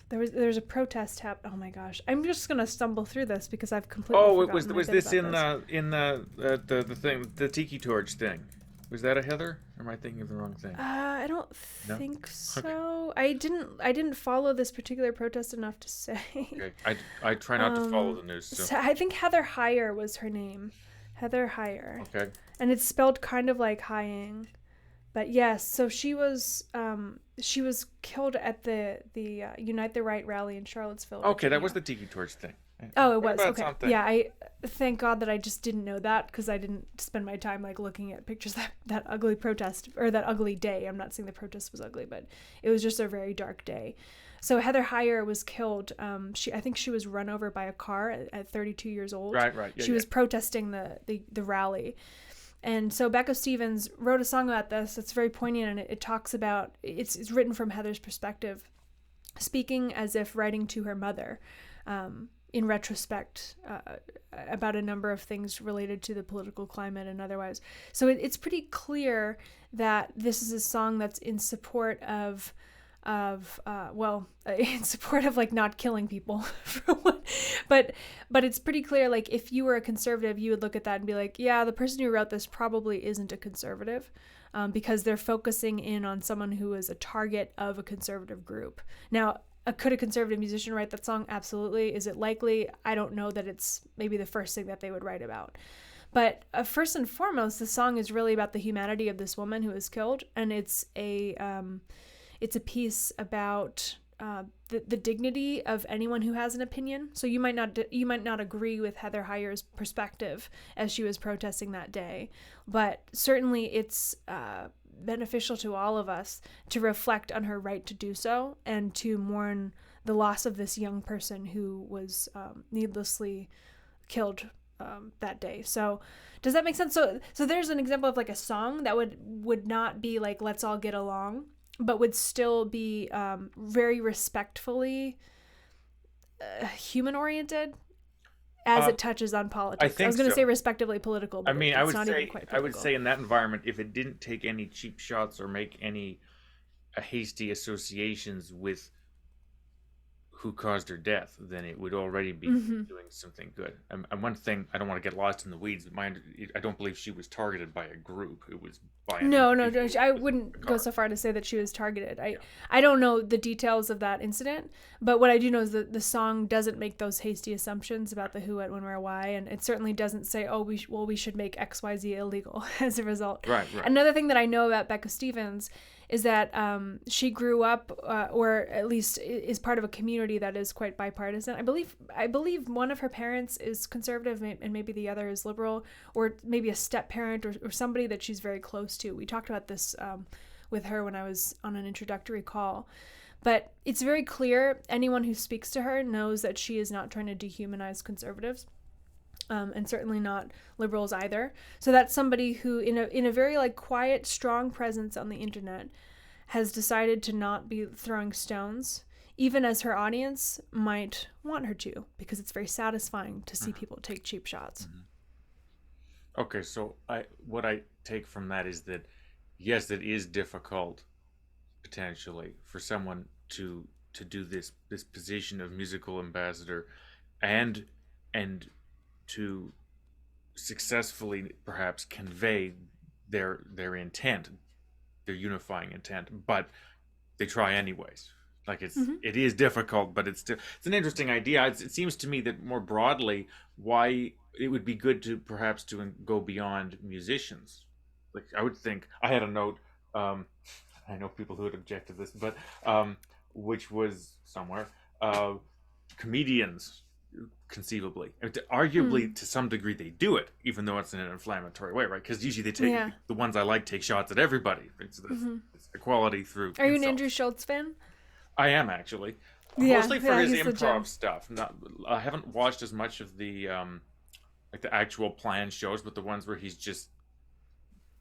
There's a protest happened. Oh my gosh, I'm just gonna stumble through this because I've completely Oh, forgotten a was bit this about this. the thing, the tiki torch thing? Was that a Heather? Or am I thinking of the wrong thing? I don't No. think Okay. so. I didn't follow this particular protest enough to say. Okay. I try not to follow the news. So So I think Heather Heyer was her name. Heather Heyer. okay. And it's spelled kind of like Hying. But yes, so she was killed at the Unite the Right rally in Charlottesville, Okay, that was Virginia. the tiki torch thing. Oh, it What was. about Okay. something? Yeah, I thank God that I just didn't know that because I didn't spend my time like looking at pictures that ugly protest or that ugly day. I'm not saying the protest was ugly, but it was just a very dark day. So Heather Heyer was killed. I think she was run over by a car at 32 years old. Right, right. Yeah, She yeah. was protesting the rally. And so Becca Stevens wrote a song about this. It's very poignant, and it talks about it's written from Heather's perspective, speaking as if writing to her mother, in retrospect, about a number of things related to the political climate and otherwise. So it's pretty clear that this is a song that's in support of in support of like not killing people for one. But it's pretty clear, like if you were a conservative, you would look at that and be like, yeah, the person who wrote this probably isn't a conservative, because they're focusing in on someone who is a target of a conservative group. Now, could a conservative musician write that song? Absolutely. Is it likely? I don't know that it's maybe the first thing that they would write about. But first and foremost, the song is really about the humanity of this woman who is killed, and it's a piece about the dignity of anyone who has an opinion. So you might not agree with Heather Heyer's perspective as she was protesting that day, but certainly it's beneficial to all of us to reflect on her right to do so and to mourn the loss of this young person who was needlessly killed that day. So does that make sense? So there's an example of like a song that would not be like let's all get along, but would still be very respectfully human oriented as it touches on politics. I think was going to so. say respectively political, but I mean, it's not even quite political. I would say in that environment, if it didn't take any cheap shots or make any hasty associations with who caused her death, then it would already be doing something good. And one thing, I don't want to get lost in the weeds, but I don't believe she was targeted by a group. It was by no, I wouldn't go so far to say that she was targeted. I don't know the details of that incident, but what I do know is that the song doesn't make those hasty assumptions about the who, what, when, where, why, and it certainly doesn't say, oh, we should make XYZ illegal as a result. Right. Another thing that I know about Becca Stevens is that she grew up, or at least is part of a community that is quite bipartisan. I believe one of her parents is conservative, and maybe the other is liberal, or maybe a step parent, or somebody that she's very close to. We talked about this with her when I was on an introductory call. But it's very clear, anyone who speaks to her knows that she is not trying to dehumanize conservatives. And certainly not liberals either. So that's somebody who, in a very like quiet, strong presence on the internet, has decided to not be throwing stones, even as her audience might want her to, because it's very satisfying to see people take cheap shots. Okay, so what I take from that is that yes, it is difficult potentially for someone to do this position of musical ambassador, and and to successfully perhaps convey their intent, their unifying intent, but they try anyways. Like Mm-hmm. it is difficult, but it's an interesting idea. It seems to me that more broadly, why it would be good to perhaps to go beyond musicians. Like I would think I had a note. Um, I know people who would object to this, but um, which was somewhere comedians conceivably. Arguably, to some degree, they do it, even though it's in an inflammatory way, right? Because usually they take Yeah. the ones I like take shots at everybody. It's equality through. Are you an insult. Andrew Schultz fan? I am actually, Yeah, mostly for his he's the improv gem. stuff. Not, I haven't watched as much of the like the actual planned shows, but the ones where he's just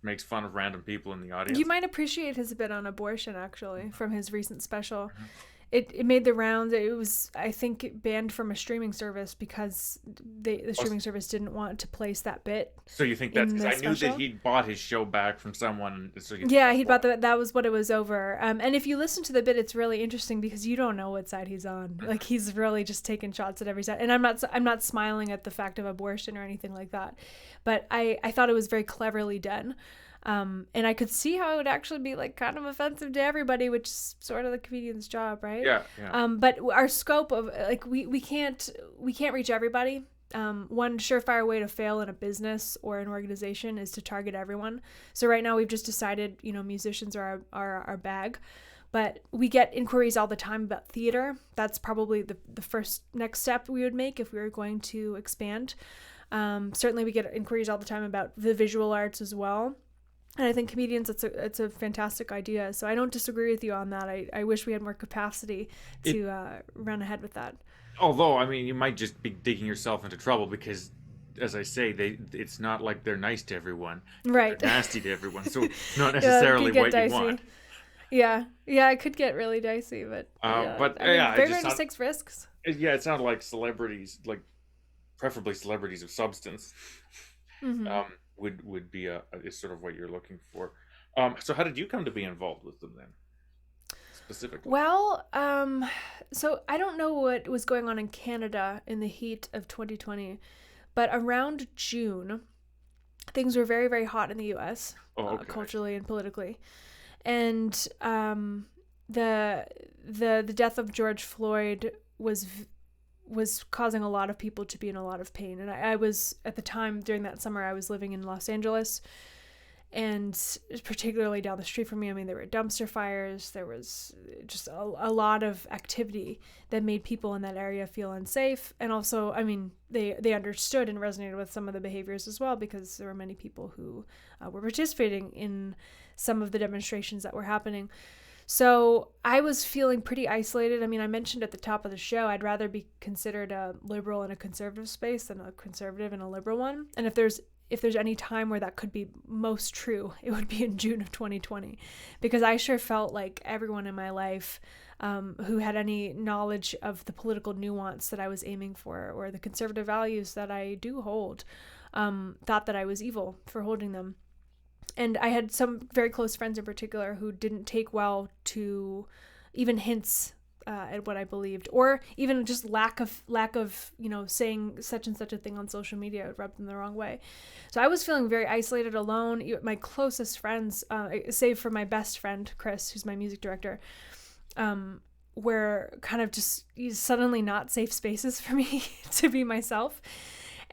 makes fun of random people in the audience. You might appreciate his bit on abortion, actually, from his recent special. Mhm. It made the rounds. It was, I think, banned from a streaming service because the streaming service didn't want to place that bit. So you think that's in because the I knew special? that he'd bought his show back from someone. So you think Yeah, that's he why. bought that was what it was over. And if you listen to the bit, it's really interesting because you don't know what side he's on. Like he's really just taking shots at every side. And I'm not smiling at the fact of abortion or anything like that, but I thought it was very cleverly done. And I could see how it would actually be like kind of offensive to everybody, which is sort of the comedian's job, right? Yeah, yeah. But our scope of like we can't reach everybody. One surefire way to fail in a business or an organization is to target everyone. So right now we've just decided, musicians are our bag, but we get inquiries all the time about theater. That's probably the first next step we would make if we were going to expand. Certainly we get inquiries all the time about the visual arts as well. And I think comedians, it's a fantastic idea. So I don't disagree with you on that. I wish we had more capacity to run ahead with that. Although, I mean, you might just be digging yourself into trouble because, as I say, it's not like they're nice to everyone. Right. They're nasty to everyone. So it's not Yeah, it necessarily could get what dicey. you want. Yeah, it could get really dicey, but But I mean, yeah, Brave Rangers takes risks. it sounded like celebrities, like preferably celebrities of substance, Hmm. would be is sort of what you're looking for. So how did you come to be involved with them then, specifically? Well, so I don't know what was going on in Canada in the heat of 2020, but around June, things were very, very hot in the U.S. Oh, okay. Culturally and politically, and the death of George Floyd was causing a lot of people to be in a lot of pain. And I was, at the time during that summer, I was living in Los Angeles, and particularly down the street from me, I mean, there were dumpster fires. There was just a lot of activity that made people in that area feel unsafe. And also, I mean, they understood and resonated with some of the behaviors as well, because there were many people who were participating in some of the demonstrations that were happening. So I was feeling pretty isolated. I mean, I mentioned at the top of the show, I'd rather be considered a liberal in a conservative space than a conservative in a liberal one. And if there's any time where that could be most true, it would be in June of 2020, because I sure felt like everyone in my life who had any knowledge of the political nuance that I was aiming for, or the conservative values that I do hold, thought that I was evil for holding them. And I had some very close friends in particular who didn't take well to even hints at what I believed, or even just lack of saying such and such a thing on social media. It rubbed them the wrong way. So I was feeling very isolated, alone. My closest friends, save for my best friend Chris, who's my music director, were kind of just suddenly not safe spaces for me to be myself.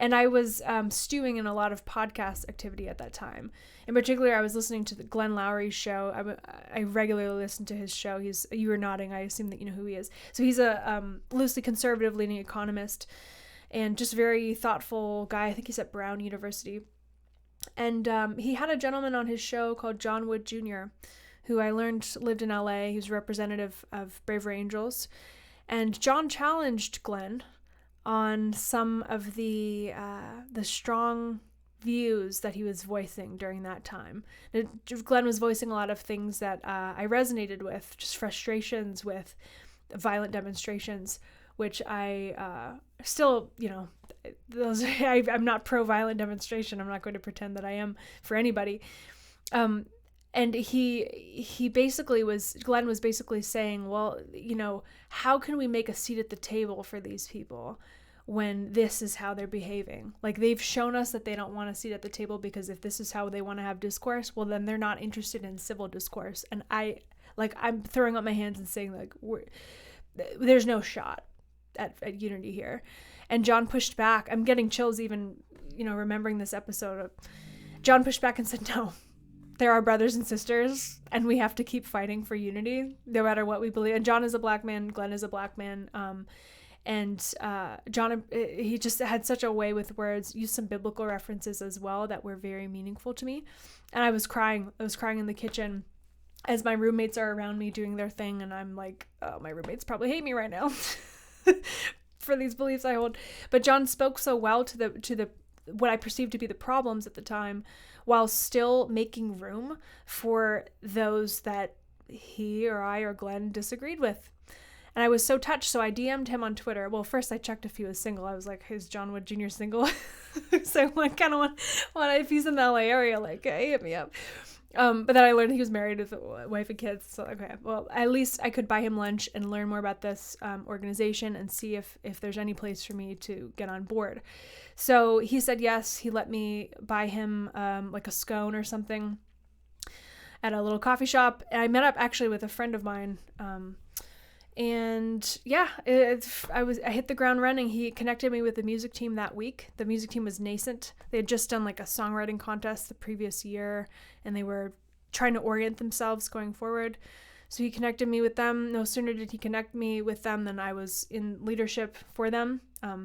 And I was stewing in a lot of podcast activity at that time. In particular, I was listening to the Glenn Lowry's show. I regularly listen to his show. You were nodding. I assume that you know who he is. So he's a loosely conservative-leaning economist and just very thoughtful guy. I think he's at Brown University. And he had a gentleman on his show called John Wood Jr., who I learned lived in LA. He was a representative of Braver Angels. And John challenged Glenn on some of the strong views that he was voicing during that time. Glenn was voicing a lot of things that I resonated with, just frustrations with violent demonstrations, which I still, those I'm not pro-violent demonstration. I'm not going to pretend that I am for anybody. And Glenn was basically saying, well, how can we make a seat at the table for these people when this is how they're behaving? Like, they've shown us that they don't want a seat at the table, because if this is how they want to have discourse, well, then they're not interested in civil discourse. And I'm throwing up my hands and saying, like, there's no shot at unity here. And John pushed back. I'm getting chills even, remembering this episode. John pushed back and said, no, there are brothers and sisters, and we have to keep fighting for unity, no matter what we believe. And John is a black man. Glenn is a black man. John, he just had such a way with words, used some biblical references as well that were very meaningful to me. And I was crying in the kitchen as my roommates are around me doing their thing. And I'm like, oh, my roommates probably hate me right now for these beliefs I hold. But John spoke so well to the what I perceived to be the problems at the time, while still making room for those that he or I or Glenn disagreed with. And I was so touched. So I DM'd him on Twitter. Well, first I checked if he was single. I was like, hey, is John Wood Jr. single? So I kind of want, if he's in the LA area, like, hey, hit me up. But then I learned he was married with a wife and kids. So, okay, well, at least I could buy him lunch and learn more about this organization and see if there's any place for me to get on board. So he said yes. He let me buy him like a scone or something at a little coffee shop. And I met up actually with a friend of mine. And yeah, I hit the ground running. He connected me with the music team that week. The music team was nascent. They had just done like a songwriting contest the previous year, and they were trying to orient themselves going forward. So he connected me with them. No sooner did he connect me with them than I was in leadership for them,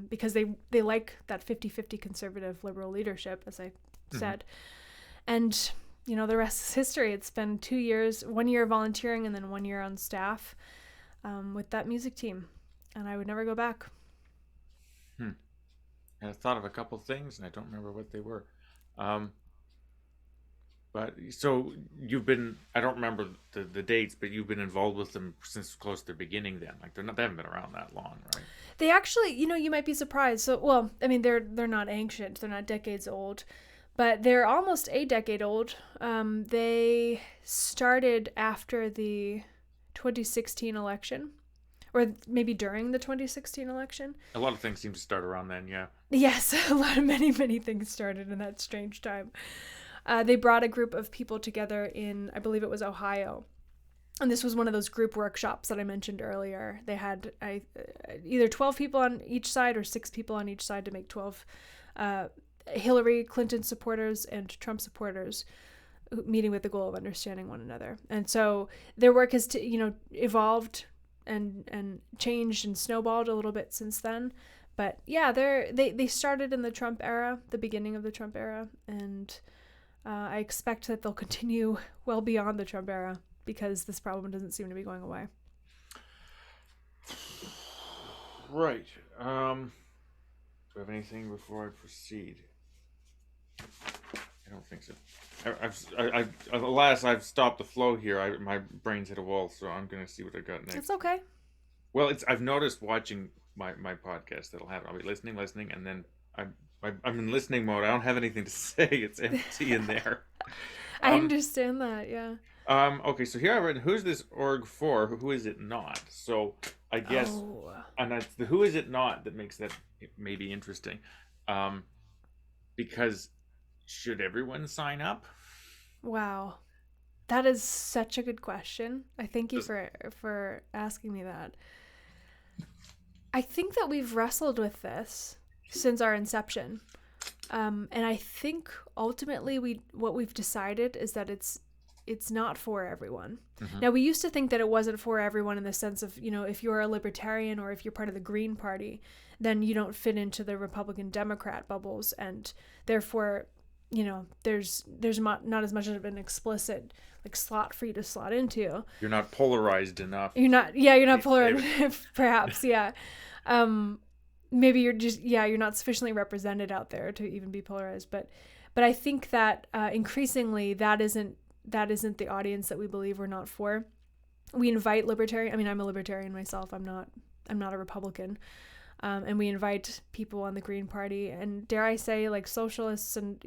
because they like that 50-50 conservative liberal leadership, as I said. And, the rest is history. It's been 2 years, 1 year volunteering and then 1 year on staff. With that music team, and I would never go back. I thought of a couple things, and I don't remember what they were. But so you've been, I don't remember the dates, but you've been involved with them since close to the beginning then. Like, they haven't been around that long, right? They actually, you might be surprised. So, well, I mean, they're not ancient. They're not decades old, but they're almost a decade old. They started after the 2016 election, or maybe during the 2016 election. A lot of things seem to start around then, yeah. Yes, many things started in that strange time. They brought a group of people together in, I believe it was Ohio. And this was one of those group workshops that I mentioned earlier. They had either 12 people on each side or 6 people on each side to make 12 Hillary Clinton supporters and Trump supporters, meeting with the goal of understanding one another. And so their work has evolved and changed and snowballed a little bit since then. But yeah, they started in the Trump era, the beginning of the Trump era, and I expect that they'll continue well beyond the Trump era, because this problem doesn't seem to be going away. Right. Do I have anything before I proceed? I don't think so. Alas, I've stopped the flow here. My brain's hit a wall, so I'm gonna see what I got next. It's okay. Well, I've noticed watching my podcast that'll happen. I'll be listening, and then I'm in listening mode. I don't have anything to say. It's empty in there. I understand that. Yeah. Okay, so here I've written, who's this org for? Who is it not? So I guess, and it's the who is it not that makes that maybe interesting, because should everyone sign up? Wow, that is such a good question. I thank you for asking me that. I think that we've wrestled with this since our inception, and I think ultimately what we've decided is that it's not for everyone. Mm-hmm. Now, we used to think that it wasn't for everyone in the sense of, if you're a libertarian or if you're part of the Green Party, then you don't fit into the Republican Democrat bubbles, and therefore, there's not as much of an explicit slot for you to slot into. You're not polarized enough. You're not polarized, perhaps, yeah. Maybe you're not sufficiently represented out there to even be polarized, but I think that increasingly that isn't the audience that we believe we're not for. We invite libertarian. I mean, I'm a libertarian myself. I'm not a Republican. And we invite people on the Green Party, and dare I say, socialists and,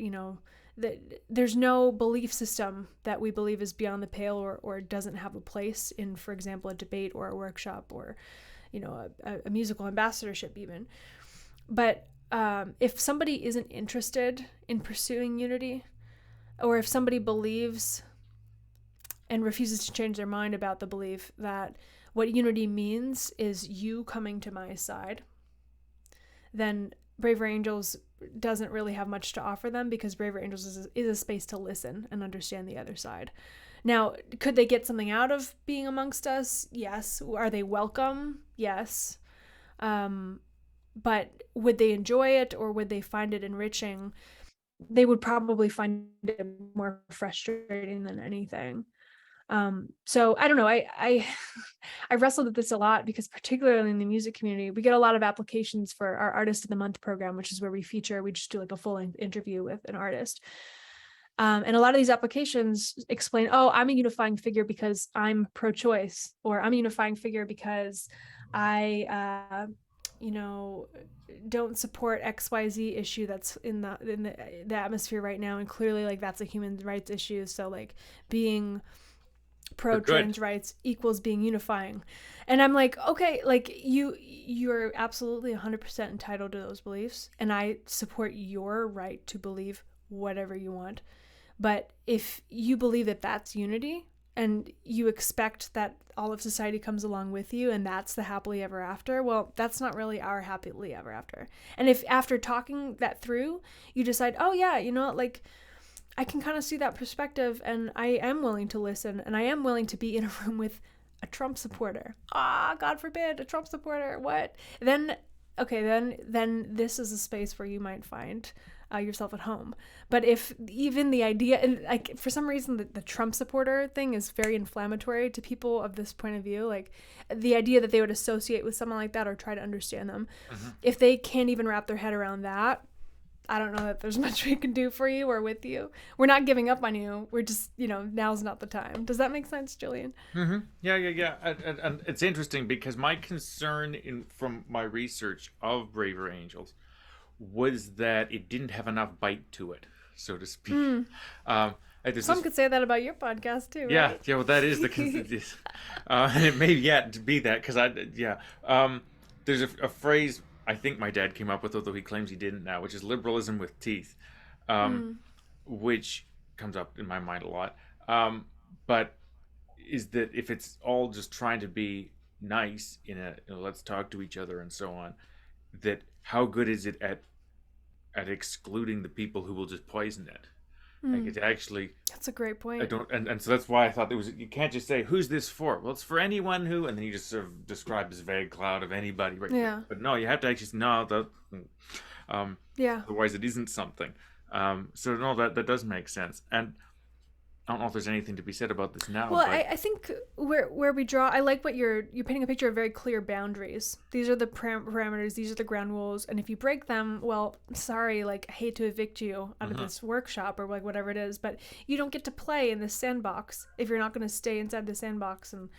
there's no belief system that we believe is beyond the pale, or doesn't have a place in, for example, a debate or a workshop, or a musical ambassadorship even. But if somebody isn't interested in pursuing unity, or if somebody believes and refuses to change their mind about the belief that what unity means is you coming to my side, then Braver Angels doesn't really have much to offer them, because Braver Angels is a space to listen and understand the other side. Now, could they get something out of being amongst us? Yes. Are they welcome? Yes. But would they enjoy it, or would they find it enriching? They would probably find it more frustrating than anything. So I don't know. I I wrestled with this a lot, because particularly in the music community, we get a lot of applications for our Artist of the Month program, which is where we just do like a full-length interview with an artist. And a lot of these applications explain, oh, I'm a unifying figure because I'm pro-choice, or I'm a unifying figure because I, don't support XYZ issue that's in the atmosphere right now, and clearly like that's a human rights issue. So like being pro trans rights equals being unifying. And I'm like, okay, like you're absolutely 100% entitled to those beliefs, and I support your right to believe whatever you want. But if you believe that that's unity, and you expect that all of society comes along with you, and that's the happily ever after, well, that's not really our happily ever after. And if after talking that through, you decide, oh yeah, like I can kind of see that perspective, and I am willing to listen, and I am willing to be in a room with a Trump supporter. God forbid, a Trump supporter. What? Then, okay, then this is a space where you might find yourself at home. But if even the idea, and like for some reason the Trump supporter thing is very inflammatory to people of this point of view, like the idea that they would associate with someone like that or try to understand them, if they can't even wrap their head around that, I don't know that there's much we can do for you or with you. We're not giving up on you. We're just, now's not the time. Does that make sense, Julian? Yeah. And it's interesting because my concern from my research of Braver Angels was that it didn't have enough bite to it, so to speak. Some could say that about your podcast too, yeah, right? Yeah. Well, that is and it may yet be that, because there's a phrase I think my dad came up with, although he claims he didn't now, which is liberalism with teeth, which comes up in my mind a lot. But is that if it's all just trying to be nice in a let's talk to each other and so on, that how good is it at excluding the people who will just poison it? Like it's actually, that's a great point. I don't, and so that's why I thought you can't just say who's this for. Well, it's for anyone who, and then you just sort of describe this vague cloud of anybody, right? Yeah. But no, you have to actually yeah. Otherwise, it isn't something. So no, that does make sense. And I don't know if there's anything to be said about this now. Well, but I think where we draw, I like what you're painting a picture of very clear boundaries. These are the parameters, these are the ground rules, and if you break them, well, sorry, like I hate to evict you out of this workshop or like whatever it is, but you don't get to play in this sandbox if you're not going to stay inside the sandbox and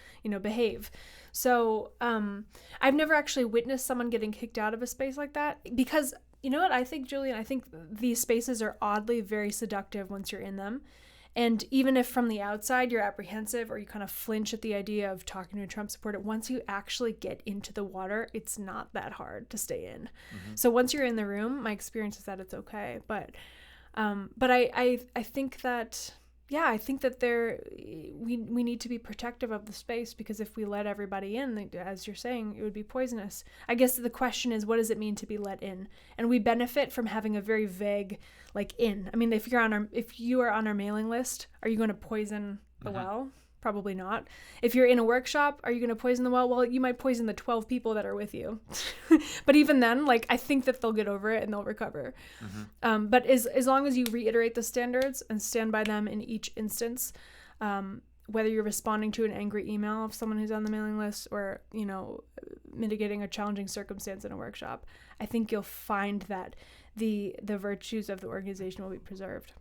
behave. So I've never actually witnessed someone getting kicked out of a space like that, because you know what I think, Julian? I think these spaces are oddly very seductive once you're in them. And even if from the outside you're apprehensive or you kind of flinch at the idea of talking to a Trump supporter, once you actually get into the water, it's not that hard to stay in. So once you're in the room, my experience is that it's okay. But I think that, yeah, I think that we need to be protective of the space, because if we let everybody in, as you're saying, it would be poisonous. I guess the question is, what does it mean to be let in? And we benefit from having a very vague, like, in. I mean, if you are on our mailing list, are you going to poison the well? Probably not. If you're in a workshop, are you going to poison the well? Well, you might poison the 12 people that are with you. But even then, like, I think that they'll get over it and they'll recover. But as long as you reiterate the standards and stand by them in each instance, whether you're responding to an angry email of someone who's on the mailing list or, mitigating a challenging circumstance in a workshop, I think you'll find that the virtues of the organization will be preserved.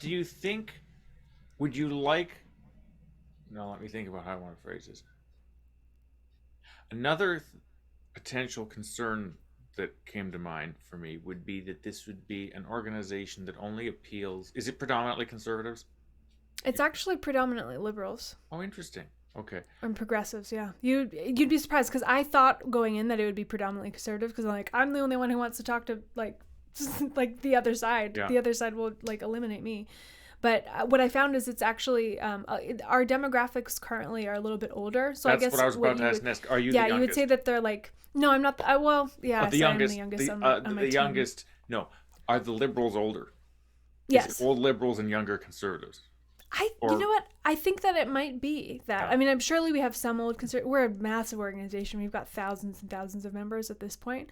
Do you think... Would you like... No, let me think about how I want to phrase this. Another potential concern that came to mind for me would be that this would be an organization that only appeals. Is it predominantly conservatives? It's actually predominantly liberals. Oh, interesting. Okay. And progressives, yeah. You'd be surprised, because I thought going in that it would be predominantly conservative, because I'm the only one who wants to talk to like like the other side. Yeah. The other side will like eliminate me. But what I found is it's actually our demographics currently are a little bit older. So That's I guess what I was about to ask next. Are you the youngest? Yeah, you would say that they're like, no, I'm not. Well, yeah, the youngest. I'm the youngest on my the team. youngest. No, are the liberals older? Yes. Is it old liberals and younger conservatives? You know what? I think that it might be that. Yeah. I mean, I'm surely we have some old conservatives. We're a massive organization. We've got thousands and thousands of members at this point.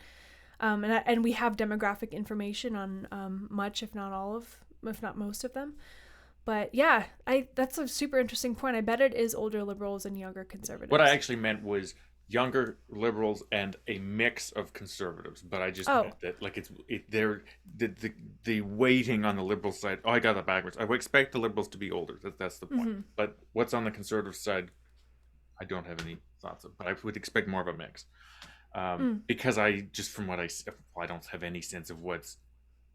And we have demographic information on much, if not all of, if not most of them. But yeah, that's a super interesting point. I bet it is older liberals and younger conservatives. What I actually meant was younger liberals and a mix of conservatives, but I just meant that like they're the weighting on the liberal side. Oh, I got that backwards. I would expect the liberals to be older. That's the point. Mm-hmm. But what's on the conservative side, I don't have any thoughts of. But I would expect more of a mix, because I just from what I don't have any sense of what's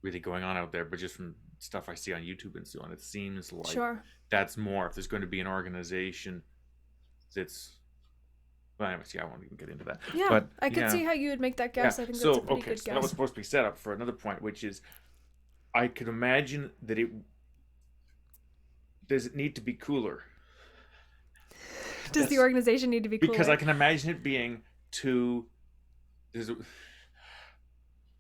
really going on out there, but just from stuff I see on YouTube and so on, it seems like that's more. If there's going to be an organization that's, well, anyways, I won't even get into that. Yeah, but I could see how you would make that guess. Yeah. I think that's a pretty good guess. That was supposed to be set up for another point, which is, I could imagine that does it need to be cooler? Does the organization need to be cooler? Because I can imagine it being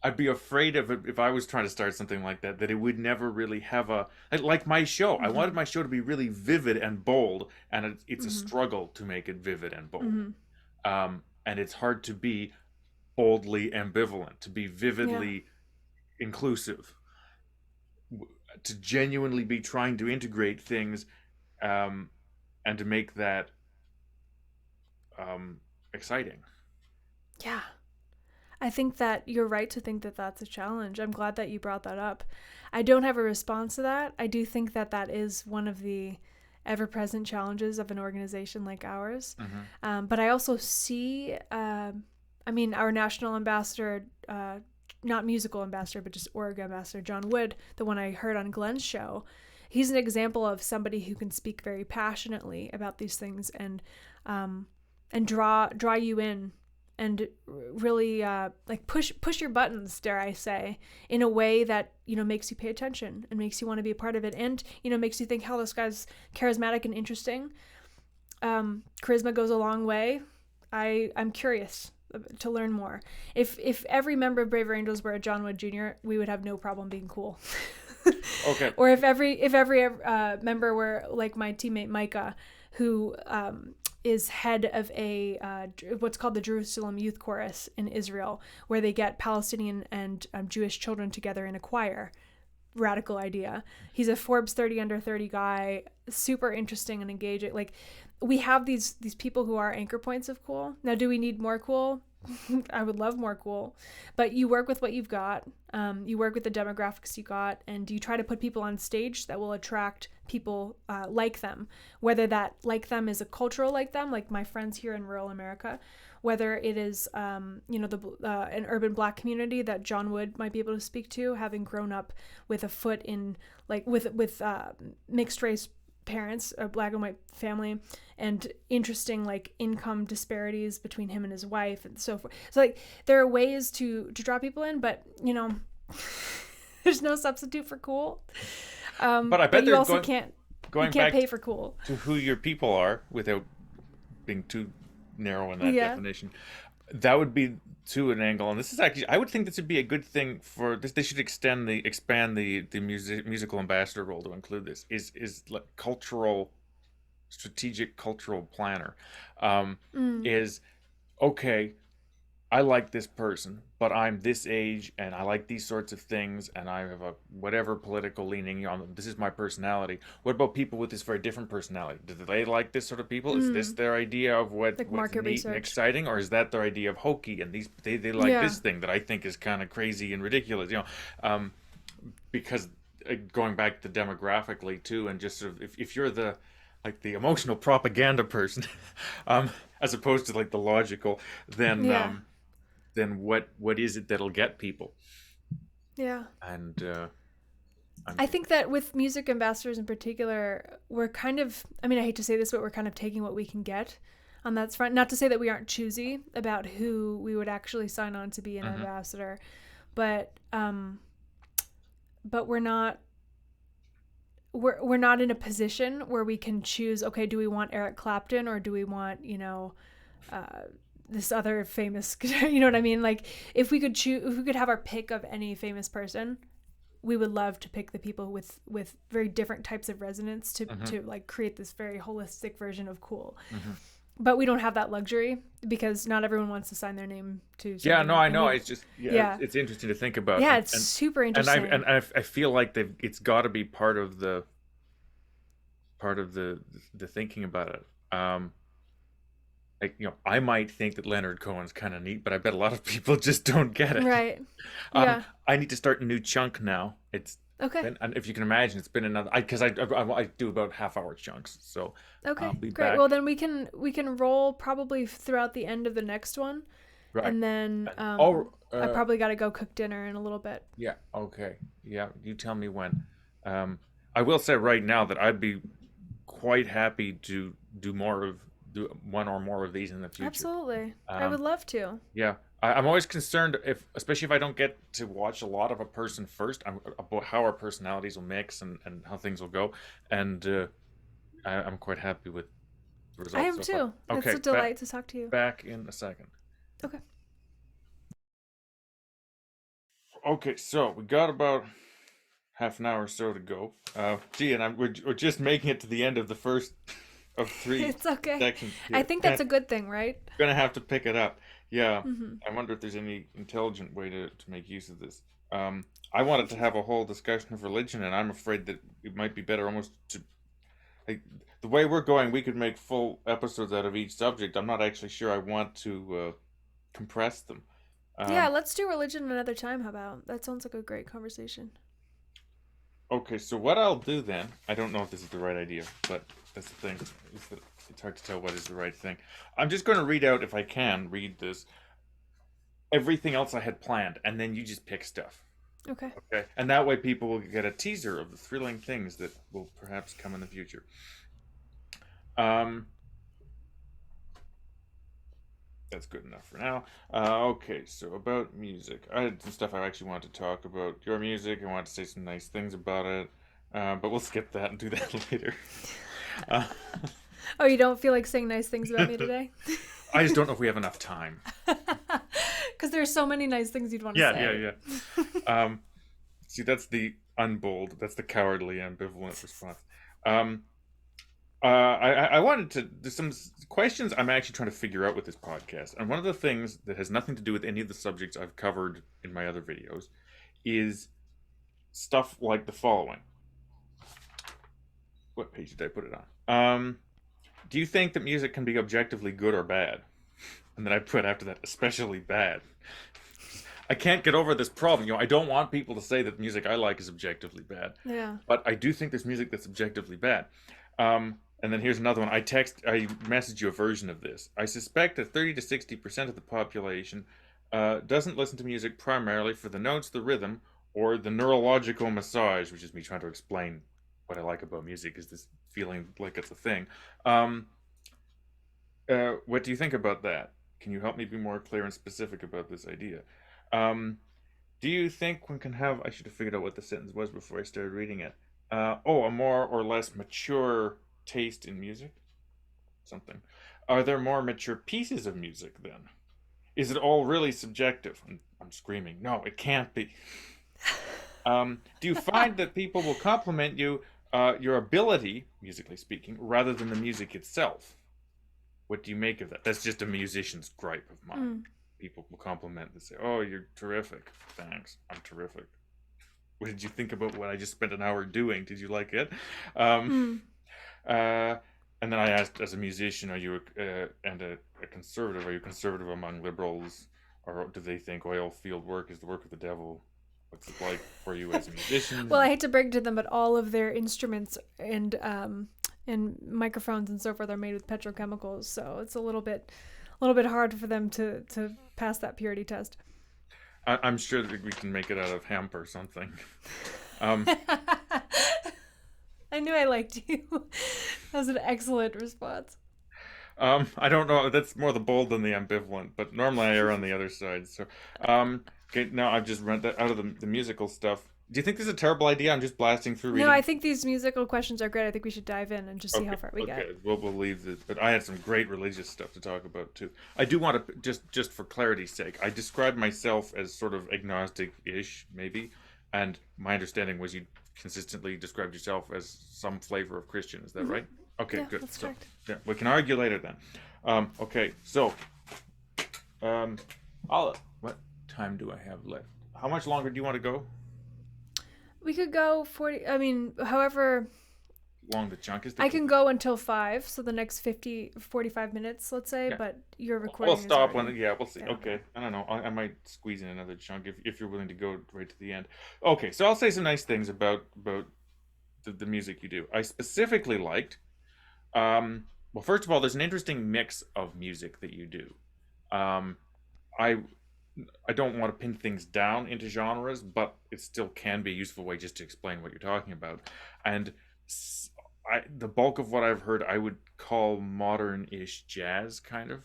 I'd be afraid of it if I was trying to start something like that it would never really have like my show. Mm-hmm. I wanted my show to be really vivid and bold, and it's a struggle to make it vivid and bold. Mm-hmm. And it's hard to be boldly ambivalent, to be vividly inclusive, to genuinely be trying to integrate things, and to make that exciting. Yeah. I think that you're right to think that that's a challenge. I'm glad that you brought that up. I don't have a response to that. I do think that that is one of the ever-present challenges of an organization like ours. Mm-hmm. But I also see, our national ambassador, not musical ambassador, but just org ambassador, John Wood, the one I heard on Glenn's show, he's an example of somebody who can speak very passionately about these things and draw you in. And really push your buttons, dare I say, in a way that, makes you pay attention and makes you want to be a part of it, and, makes you think, hell, this guy's charismatic and interesting. Charisma goes a long way. I'm curious to learn more. If every member of Braver Angels were a John Wood Jr., we would have no problem being cool. Okay. Or if every member were like my teammate Micah, who is head of a what's called the Jerusalem Youth Chorus in Israel, where they get Palestinian and Jewish children together in a choir. Radical idea. He's a Forbes 30 under 30 guy, super interesting and engaging. Like, we have these people who are anchor points of cool. Now, do we need more cool? I would love more cool, but you work with what you've got. You work with the demographics you got, and you try to put people on stage that will attract people like them, whether that like them is a cultural like them, like my friends here in rural America, whether it is an urban Black community that John Wood might be able to speak to, having grown up with a foot in, like, with mixed race parents, a Black and white family, and interesting like income disparities between him and his wife and so forth. So like there are ways to draw people in, but there's no substitute for cool. But I bet you also can't pay for cool. To who your people are, without being too narrow in that definition, that would be to an angle. And this is actually, I would think this would be a good thing for this. They should expand the musical ambassador role to include this. Is like strategic cultural planner. Is okay. I like this person, but I'm this age and I like these sorts of things, and I have a whatever political leaning on them. This is my personality. What about people with this very different personality? Do they like this sort of people? Is this their idea of what's neat research and exciting, or is that their idea of hokey? And they like this thing that I think is kind of crazy and ridiculous, because going back to demographically too, and just sort of if you're the emotional propaganda person, as opposed to like the logical, then then what is it that'll get people? Yeah. And I think that with music ambassadors in particular, we're kind of, I mean, I hate to say this, but we're kind of taking what we can get on that front. Not to say that we aren't choosy about who we would actually sign on to be an ambassador, but we're not in a position where we can choose, okay, do we want Eric Clapton or do we want, this other famous, you know what I mean? Like if we could have our pick of any famous person, we would love to pick the people with very different types of resonance to like create this very holistic version of cool. But we don't have that luxury because not everyone wants to sign their name to something. Yeah, no, I know. It's just it's interesting to think about. Yeah, it's super interesting. And I feel like it's got to be part of the thinking about it. Like, I might think that Leonard Cohen's kind of neat, but I bet a lot of people just don't get it. Right. Yeah. I need to start a new chunk now. It's okay. And if you can imagine, it's been another, because I do about half-hour chunks. So okay, I'll be great. back. Well, then we can roll probably throughout the end of the next one, right? And then I probably got to go cook dinner in a little bit. Yeah. Okay. Yeah. You tell me when. I will say right now that I'd be quite happy to do one or more of these in the future. Absolutely. I would love to. Yeah. I'm always concerned especially if I don't get to watch a lot of a person first, about how our personalities will mix and how things will go. And I'm quite happy with the results. I am too. Okay, it's a delight to talk to you. Back in a second. Okay. Okay, so we got about half an hour or so to go. And we're just making it to the end of the first of 3 it's okay. sections here. I think that's a good thing, right? Gonna have to pick it up. Yeah. I wonder if there's any intelligent way to make use of this. I wanted to have a whole discussion of religion, and I'm afraid that it might be better almost to, like, the way we're going, we could make full episodes out of each subject. I'm not actually sure I want to compress them. Yeah, let's do religion another time. How about that? Sounds like a great conversation. Okay, so what I'll do then, I don't know if this is the right idea, but that's the thing. It's hard to tell what is the right thing. I'm just going to read out, if I can read this, everything else I had planned, and then you just pick stuff. Okay. Okay, and that way people will get a teaser of the thrilling things that will perhaps come in the future. That's good enough for now. Okay, so about music. I had some stuff I actually wanted to talk about. Your music, I wanted to say some nice things about it. But we'll skip that and do that later. Oh, you don't feel like saying nice things about me today? I just don't know if we have enough time. Because there's so many nice things you'd want to say. Yeah. See, that's the unbold, that's the cowardly, ambivalent response. I wanted to, there's some questions I'm actually trying to figure out with this podcast. And one of the things that has nothing to do with any of the subjects I've covered in my other videos is stuff like the following. What page did I put it on? Do you think that music can be objectively good or bad? And then I put after that, especially bad. I can't get over this problem. I don't want people to say that the music I like is objectively bad. Yeah. But I do think there's music that's objectively bad. And then here's another one. I messaged you a version of this. I suspect that 30 to 60% of the population doesn't listen to music primarily for the notes, the rhythm, or the neurological massage, which is me trying to explain what I like about music, is this feeling like it's a thing. What do you think about that? Can you help me be more clear and specific about this idea? Do you think one can have... I should have figured out what the sentence was before I started reading it. A more or less mature taste in music? Something. Are there more mature pieces of music then? Is it all really subjective? I'm screaming. No, it can't be. Do you find that people will compliment you, your ability, musically speaking, rather than the music itself? What do you make of that? That's just a musician's gripe of mine. People will compliment and say, "Oh, you're terrific." Thanks. I'm terrific. What did you think about what I just spent an hour doing? Did you like it? And then I asked, as a musician, are you and a conservative? Are you conservative among liberals, or do they think oil field work is the work of the devil? What's it like for you as a musician? Well, I hate to break it to them, but all of their instruments and microphones and so forth are made with petrochemicals, so it's a little bit little bit hard for them to pass that purity test. I'm sure that we can make it out of hemp or something. Um, I knew I liked you. That was an excellent response. I don't know. That's more the bold than the ambivalent, but normally I err on the other side. So, okay, now I've just run that out of the musical stuff. Do you think this is a terrible idea? I'm just blasting through No, I reading. think these musical questions are great. I think we should dive in and just see how Okay, far we okay, get. we'll leave this. But I had some great religious stuff to talk about too. I do want to just for clarity's sake. I described myself as sort of agnostic-ish, maybe, and my understanding was you consistently described yourself as some flavor of Christian. Is that Mm-hmm. right? Okay, Yeah, good. that's So correct. yeah, we can argue later then. Okay, so um, I'll. What time do I have left? How much longer do you want to go? We could go 40. I mean, however, Long the chunk is the I can go until 5, so the next 45 minutes, let's say, yeah. but your We'll recording is stop when already. yeah we'll see. Yeah, okay. Okay, I don't know. I might squeeze in another chunk if you're willing to go right to the end. Okay, so I'll say some nice things about the music you do. I specifically liked. Well, first of all, there's an interesting mix of music that you do. Um, I I don't want to pin things down into genres, but it still can be a useful way just to explain what you're talking about. And the bulk of what I've heard, I would call modern-ish jazz, kind of.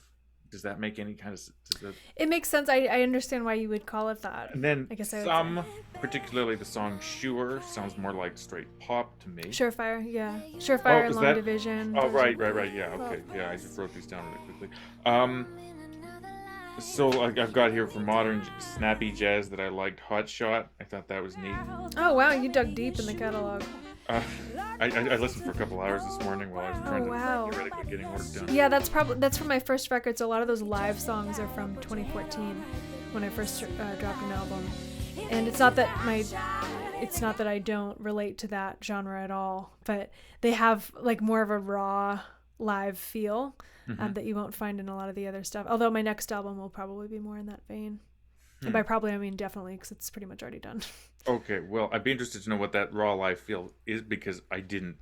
Does that make any kind of does that? It makes sense. I understand why you would call it that. And then I guess I would say. some, particularly the song "Sure," sounds more like straight pop to me. Surefire, yeah. Oh, Surefire and is Long that? Division. Oh, Those are right. Yeah, pop. okay. Yeah, I just wrote these down really quickly. Um, so I've got here for modern snappy jazz that I liked Hot Shot. I thought that was neat. Oh, wow, you dug deep in the catalog. Uh, I listened for a couple hours this morning while I was trying Oh, wow. to get ready for getting work done. Yeah, that's from my first record. So a lot of those live songs are from 2014 when I first dropped an album. And it's not that I don't relate to that genre at all, but they have like more of a raw live feel Mm-hmm. that you won't find in a lot of the other stuff. Although my next album will probably be more in that vein. And by probably I mean definitely, because it's pretty much already done. Okay, well, I'd be interested to know what that raw live feel is because I didn't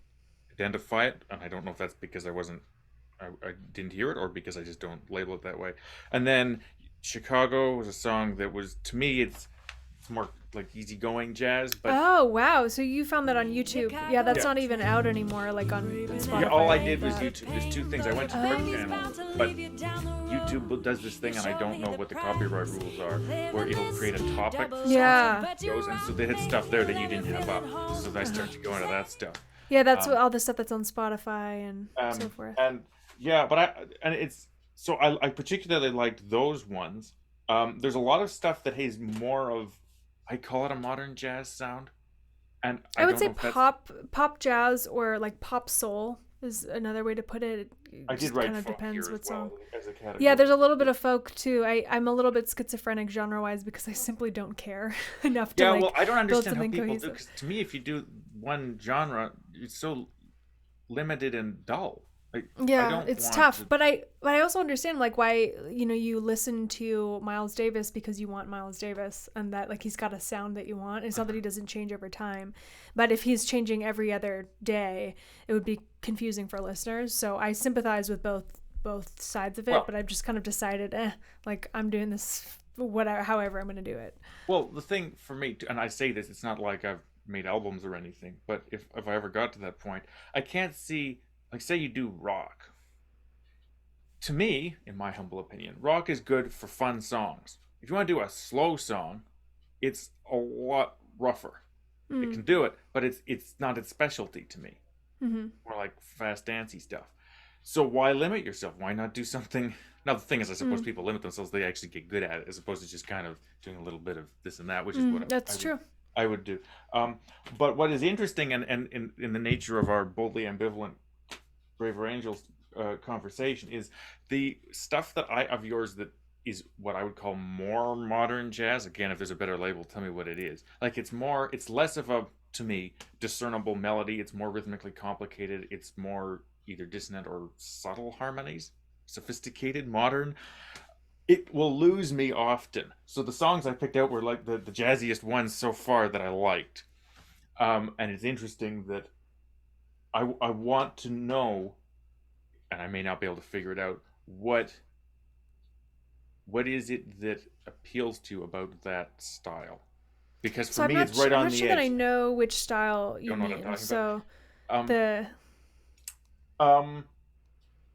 identify it, and I don't know if that's because I didn't hear it, or because I just don't label it that way. And then Chicago was a song that was to me it's more like easygoing jazz, but Oh, wow. So you found that on YouTube. Yeah, that's yeah. not even out anymore, like on Spotify. Yeah, all I or did was that. YouTube. There's two things. I went to their channel, but YouTube does this thing, and I don't know what the copyright rules are, where it'll create a topic for Yeah. songs and so they had stuff there that you didn't have up. So I started to go into that stuff. Yeah, that's Um, all the stuff that's on Spotify and so forth. and yeah, but it's so I particularly liked those ones. There's a lot of stuff that has more of I call it a modern jazz sound, and I I would don't say know if that's pop jazz or like pop soul is another way to put it. It I did just write kind of folk depends here what as well song. as a category. Yeah, there's a little bit of folk too. I'm a little bit schizophrenic genre-wise because I simply don't care enough to Yeah, like well, I don't build understand how something people do cohesive. because to me, if you do one genre, it's so limited and dull. Like I Yeah, don't it's want tough, to. but I also understand like why you listen to Miles Davis because you want Miles Davis and that like he's got a sound that you want. It's not that he doesn't change over time, but if he's changing every other day, it would be confusing for listeners. So I sympathize with both sides of it, Well, but I've just kind of decided, like I'm doing this whatever, however I'm going to do it. well, the thing for me, and I say this, it's not like I've made albums or anything, but if I ever got to that point, I can't see like say you do rock. To me, in my humble opinion, rock is good for fun songs. If you want to do a slow song, it's a lot rougher. It Mm. can do it, but it's not its specialty to me. Mm-hmm. More like fast dancey stuff. So why limit yourself? Why not do something? Now the thing is, I suppose Mm. people limit themselves; they actually get good at it, as opposed to just kind of doing a little bit of this and that, which is what That's true. I would do. But what is interesting, and in the nature of our boldly ambivalent Braver Angels conversation, is the stuff that I of yours that is what I would call more modern jazz. Again, if there's a better label, tell me what it is. Like it's less of a to me discernible melody. It's more rhythmically complicated. It's more either dissonant or subtle harmonies, sophisticated, modern. It will lose me often. So the songs I picked out were like the jazziest ones so far that I liked. And it's interesting that I want to know, and I may not be able to figure it out, what what is it that appeals to you about that style? Because for So me, it's right I'm on not the sure that I edge. know which style You you don't know what I'm mean. talking about? So Um, the um,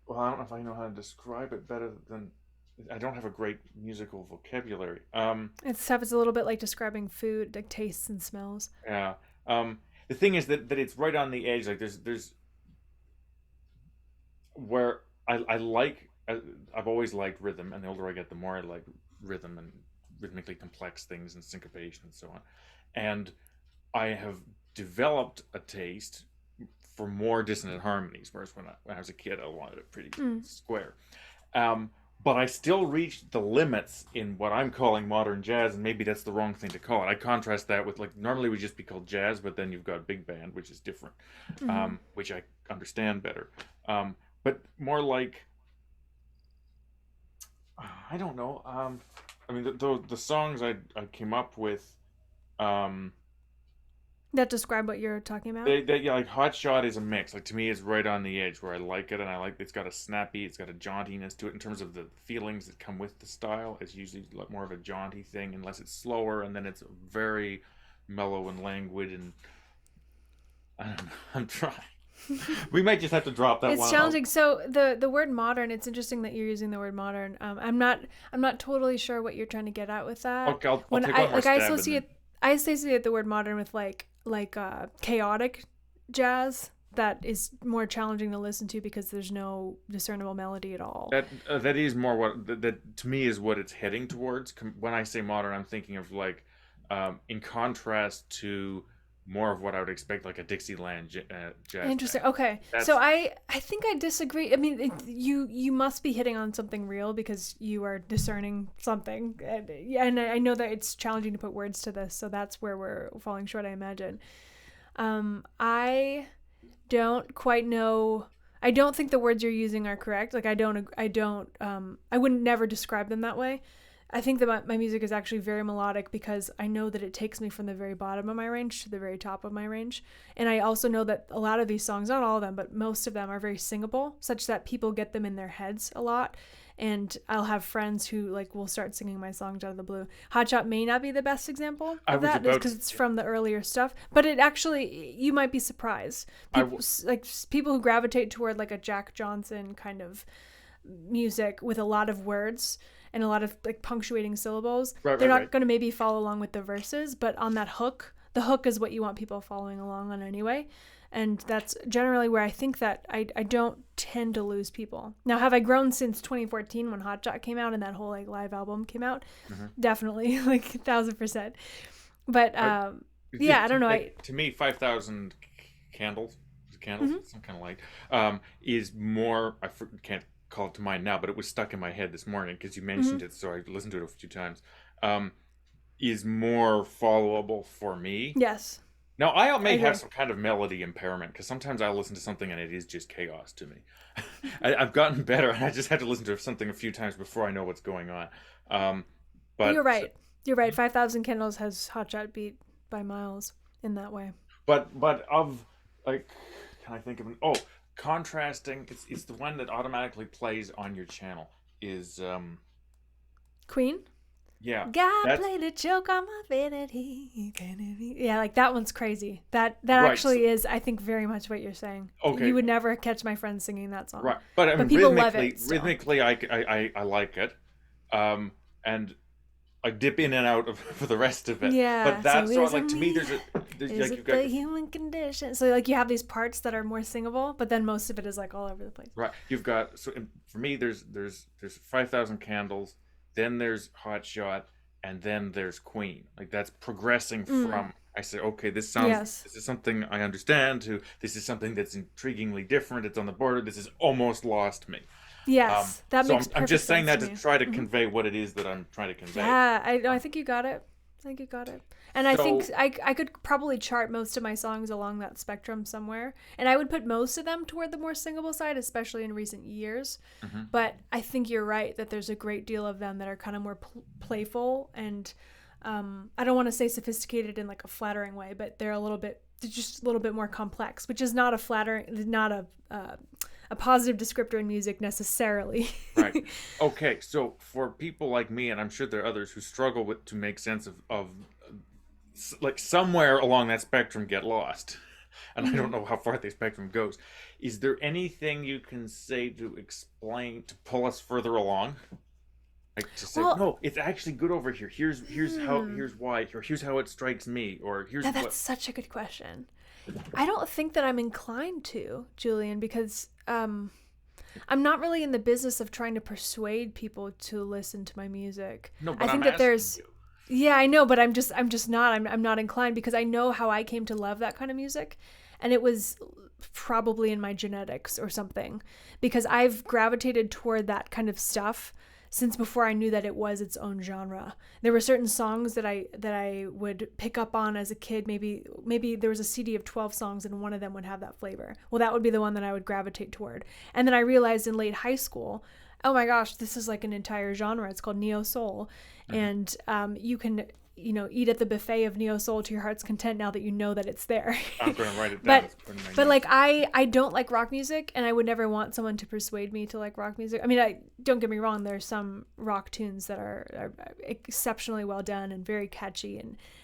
well, I don't know if I know how to describe it better than. I don't have a great musical vocabulary. it's tough. It's a little bit like describing food, like tastes and smells. Yeah. Um, the thing is that it's right on the edge. Like there's where I like. I've always liked rhythm, and the older I get, the more I like rhythm and rhythmically complex things and syncopation and so on. And I have developed a taste for more dissonant harmonies, whereas when I was a kid, I wanted it pretty Mm. square. Um, but I still reached the limits in what I'm calling modern jazz, and maybe that's the wrong thing to call it. I contrast that with, like, normally would just be called jazz, but then you've got big band, which is different, Mm-hmm. which I understand better. But more like, I don't know. I mean, the songs I came up with, um, That describe what you're talking about. they yeah, like Hot Shot is a mix. Like to me, it's right on the edge where I like it, and I like it's got a snappy, it's got a jauntiness to it in terms of the feelings that come with the style. It's usually like more of a jaunty thing, unless it's slower, and then it's very mellow and languid. And I don't know. I'm trying. We might just have to drop that It's one out. challenging. So the word modern. It's interesting that you're using the word modern. I'm not totally sure what you're trying to get at with that. Okay, I'll When take one more I stab, and then associate the word modern with chaotic jazz that is more challenging to listen to because there's no discernible melody at all. that is more that to me is what it's heading towards. When I say modern, I'm thinking of like, in contrast to more of what I would expect, like a Dixieland jazz Interesting. band. Okay, so That's I think I disagree. I mean, you must be hitting on something real because you are discerning something, and, yeah, and I know that it's challenging to put words to this, so that's where we're falling short, I imagine. I don't quite know. I don't think the words you're using are correct. Like I don't. I wouldn't never describe them that way. I think that my music is actually very melodic because I know that it takes me from the very bottom of my range to the very top of my range. And I also know that a lot of these songs, not all of them, but most of them are very singable, such that people get them in their heads a lot. And I'll have friends who like will start singing my songs out of the blue. Hot Shot may not be the best example I of was that, just about because to. it's from the earlier stuff. But it actually, you might be surprised. I People like people who gravitate toward like a Jack Johnson kind of music with a lot of words and a lot of like punctuating syllables, right, they're right, right. not going to maybe follow along with the verses, but on that hook, the hook is what you want people following along on anyway. And that's generally where I think that I don't tend to lose people. Now, have I grown since 2014 when Hot Shot came out and that whole like live album came out? Mm-hmm. Definitely, like 1000%. But But yeah, I don't know. like to me, 5,000 candles, candles, Mhm. some kind of light, is more. Can't call it to mind now, but it was stuck in my head this morning because you Mhm. mentioned it, so I listened to it a few times. Um, is more followable for me. Yes, Now, I I may have agree. some kind of melody impairment because sometimes I listen to something and it is just chaos to me. I've gotten better, and I just had to listen to something a few times before I know what's going on. Um, You're but right. You're right. 5,000 Candles has Hot Shot beat by miles in that way. but of like, can I think of an contrasting? It's the one that automatically plays on your channel. Is Queen? Yeah, God that's played a joke on my vanity. Yeah, like that one's crazy. That right. So, actually is, I think, very much what you're saying. You okay, would never catch my friends singing that song, right. But I but mean, people love it still. rhythmically, I like it, and I dip in and out of for the rest of it. But Yeah. So that's sort of is it like, to me, me? there's Is like you've it got the human condition? So like you have these parts that are more singable, but then most of it is like all over the place. right. You've got for me, there's 5,000 candles, then there's Hot Shot, and then there's Queen. Like that's progressing Mm. from. I say, okay, Yes. this is something I understand. To this is something that's intriguingly different. It's on the border. This has almost lost me. Yes. That So makes I'm perfect just saying sense to that to me. try to Hmm. convey what it is that I'm trying to convey. Yeah, I Um, think you got it. I think you got it. And I think so I could probably chart most of my songs along that spectrum somewhere. And I would put most of them toward the more singable side, especially in recent years. mhm. But I think you're right that there's a great deal of them that are kind of more playful and I don't want to say sophisticated in like a flattering way, but they're just a little bit more complex, which is not a a positive descriptor in music necessarily. Right. Okay. So for people like me, and I'm sure there are others who struggle with to make sense of like somewhere along that spectrum get lost, and I don't Hmm. know how far the spectrum goes. Is there anything you can say to explain to pull us further along? Like to say, Well, no, it's actually good over here. Here's how hmm, here's why or here's how it strikes me or here's that's what. such a good question. I don't think that I'm inclined to, Julian, because I'm not really in the business of trying to persuade people to listen to my music. No, I but I'm think that asking there's you. yeah, I know, but I'm just not. I'm not inclined because I know how I came to love that kind of music, and it was probably in my genetics or something because I've gravitated toward that kind of stuff since before I knew that it was its own genre. There were certain songs that I would pick up on as a kid. Maybe there was a CD of 12 songs and one of them would have that flavor. Well, that would be the one that I would gravitate toward. And then I realized in late high school, oh my gosh, this is like an entire genre. It's called neo soul, Mhm. and you can eat at the buffet of neo soul to your heart's content now that you know that it's there. I'm going to write it down. but It's put in my but like notes. I don't like rock music, and I would never want someone to persuade me to like rock music. I mean, I don't get me wrong, there's some rock tunes that are exceptionally well done and very catchy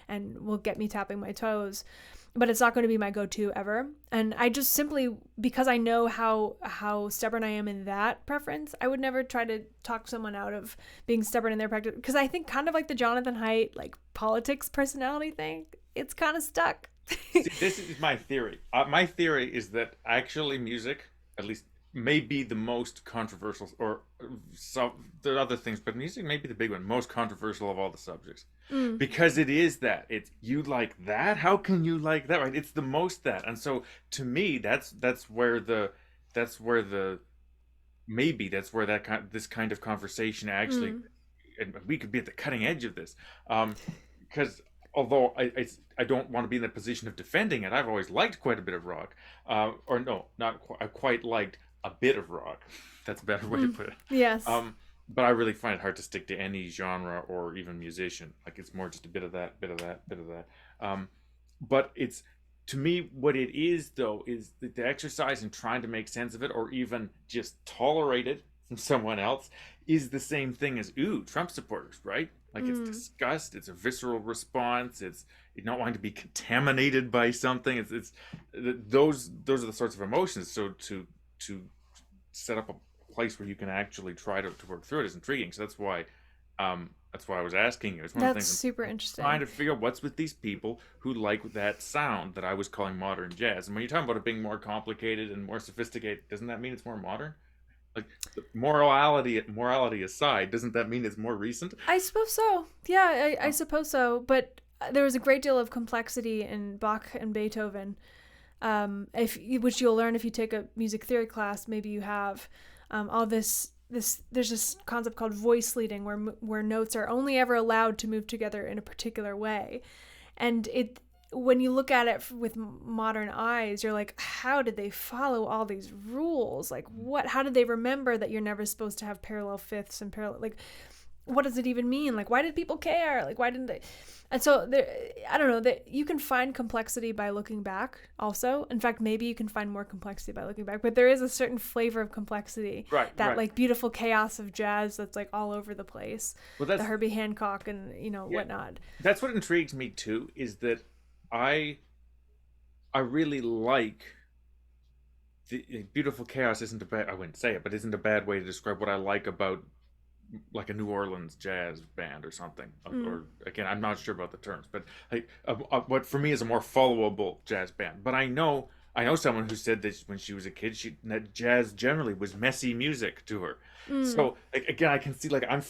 and will get me tapping my toes, but it's not going to be my go-to ever. And I just simply, because I know how stubborn I am in that preference, I would never try to talk someone out of being stubborn in their practice, because I think kind of like the Jonathan Haidt like politics personality thing, it's kind of stuck. See, this is my theory. My theory is that actually music, at least, may be the most controversial, or some there are other things, but music may be the big one, most controversial of all the subjects, Mm, because it is that. It's you like that. How can you like that? Right? It's the most that, and so to me, that's where the maybe that's where that kind this kind of conversation actually, mm. and we could be at the cutting edge of this, because although I don't want to be in the position of defending it, I've always liked quite a bit of rock, or no, not quite, I quite liked a bit of rock. That's a better way to Mm. put it. Yes. But I really find it hard to stick to any genre or even musician. Like it's more just a bit of that, bit of that, bit of that. But it's to me what it is though is the exercise in trying to make sense of it or even just tolerate it from someone else is the same thing as ooh Trump supporters, right? Like it's Mm. disgust, it's a visceral response, it's not wanting to be contaminated by something. It's those are the sorts of emotions. So to set up a place where you can actually try to work through it is intriguing. So that's why I was asking you. It's one of the That's things super I'm trying interesting. to figure out what's with these people who like that sound that I was calling modern jazz. And when you're talking about it being more complicated and more sophisticated, doesn't that mean it's more modern? Like the morality aside, doesn't that mean it's more recent? I suppose so. Yeah, I Oh, suppose so. But there was a great deal of complexity in Bach and Beethoven, if which you'll learn if you take a music theory class. Maybe you have all this. There's this concept called voice leading, where notes are only ever allowed to move together in a particular way, and it when you look at it with modern eyes, you're like, how did they follow all these rules? Like, what? How did they remember that you're never supposed to have parallel fifths and parallel? Like, what does it even mean? Like, why did people care? Like, why didn't they? And so there, I don't know that you can find complexity by looking back. Also, in fact, maybe you can find more complexity by looking back. But there is a certain flavor of complexity, right, that right. like beautiful chaos of jazz that's like all over the place, Well, the that's Herbie Hancock and yeah, whatnot. that's what intrigues me too. Is that I I really like the beautiful chaos isn't a bad I wouldn't say it, but isn't a bad way to describe what I like about like a New Orleans jazz band or something. Mm, Or again, I'm not sure about the terms, but like what for me is a more followable jazz band. But I know someone who said that when she was a kid, that jazz generally was messy music to her. mm, So like, again, I can see like I'm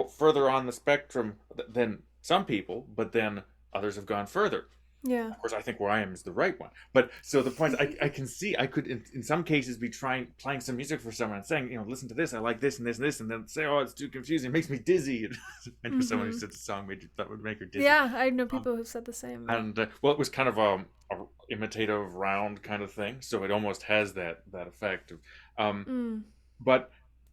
further on the spectrum than some people, but then others have gone further. yeah. Of course, I think where I am is the right one. But so the point is, I can see I could in some cases be playing some music for someone and saying, listen to this, I like this and this and this, and then say, oh, it's too confusing, it makes me dizzy. I know someone who Mm-hmm. said the song made that would make her dizzy. Yeah, I know Um, people who've said the same. Yeah. and well, it was kind of a imitative round kind of thing, so it almost has that effect. Um, Mm, but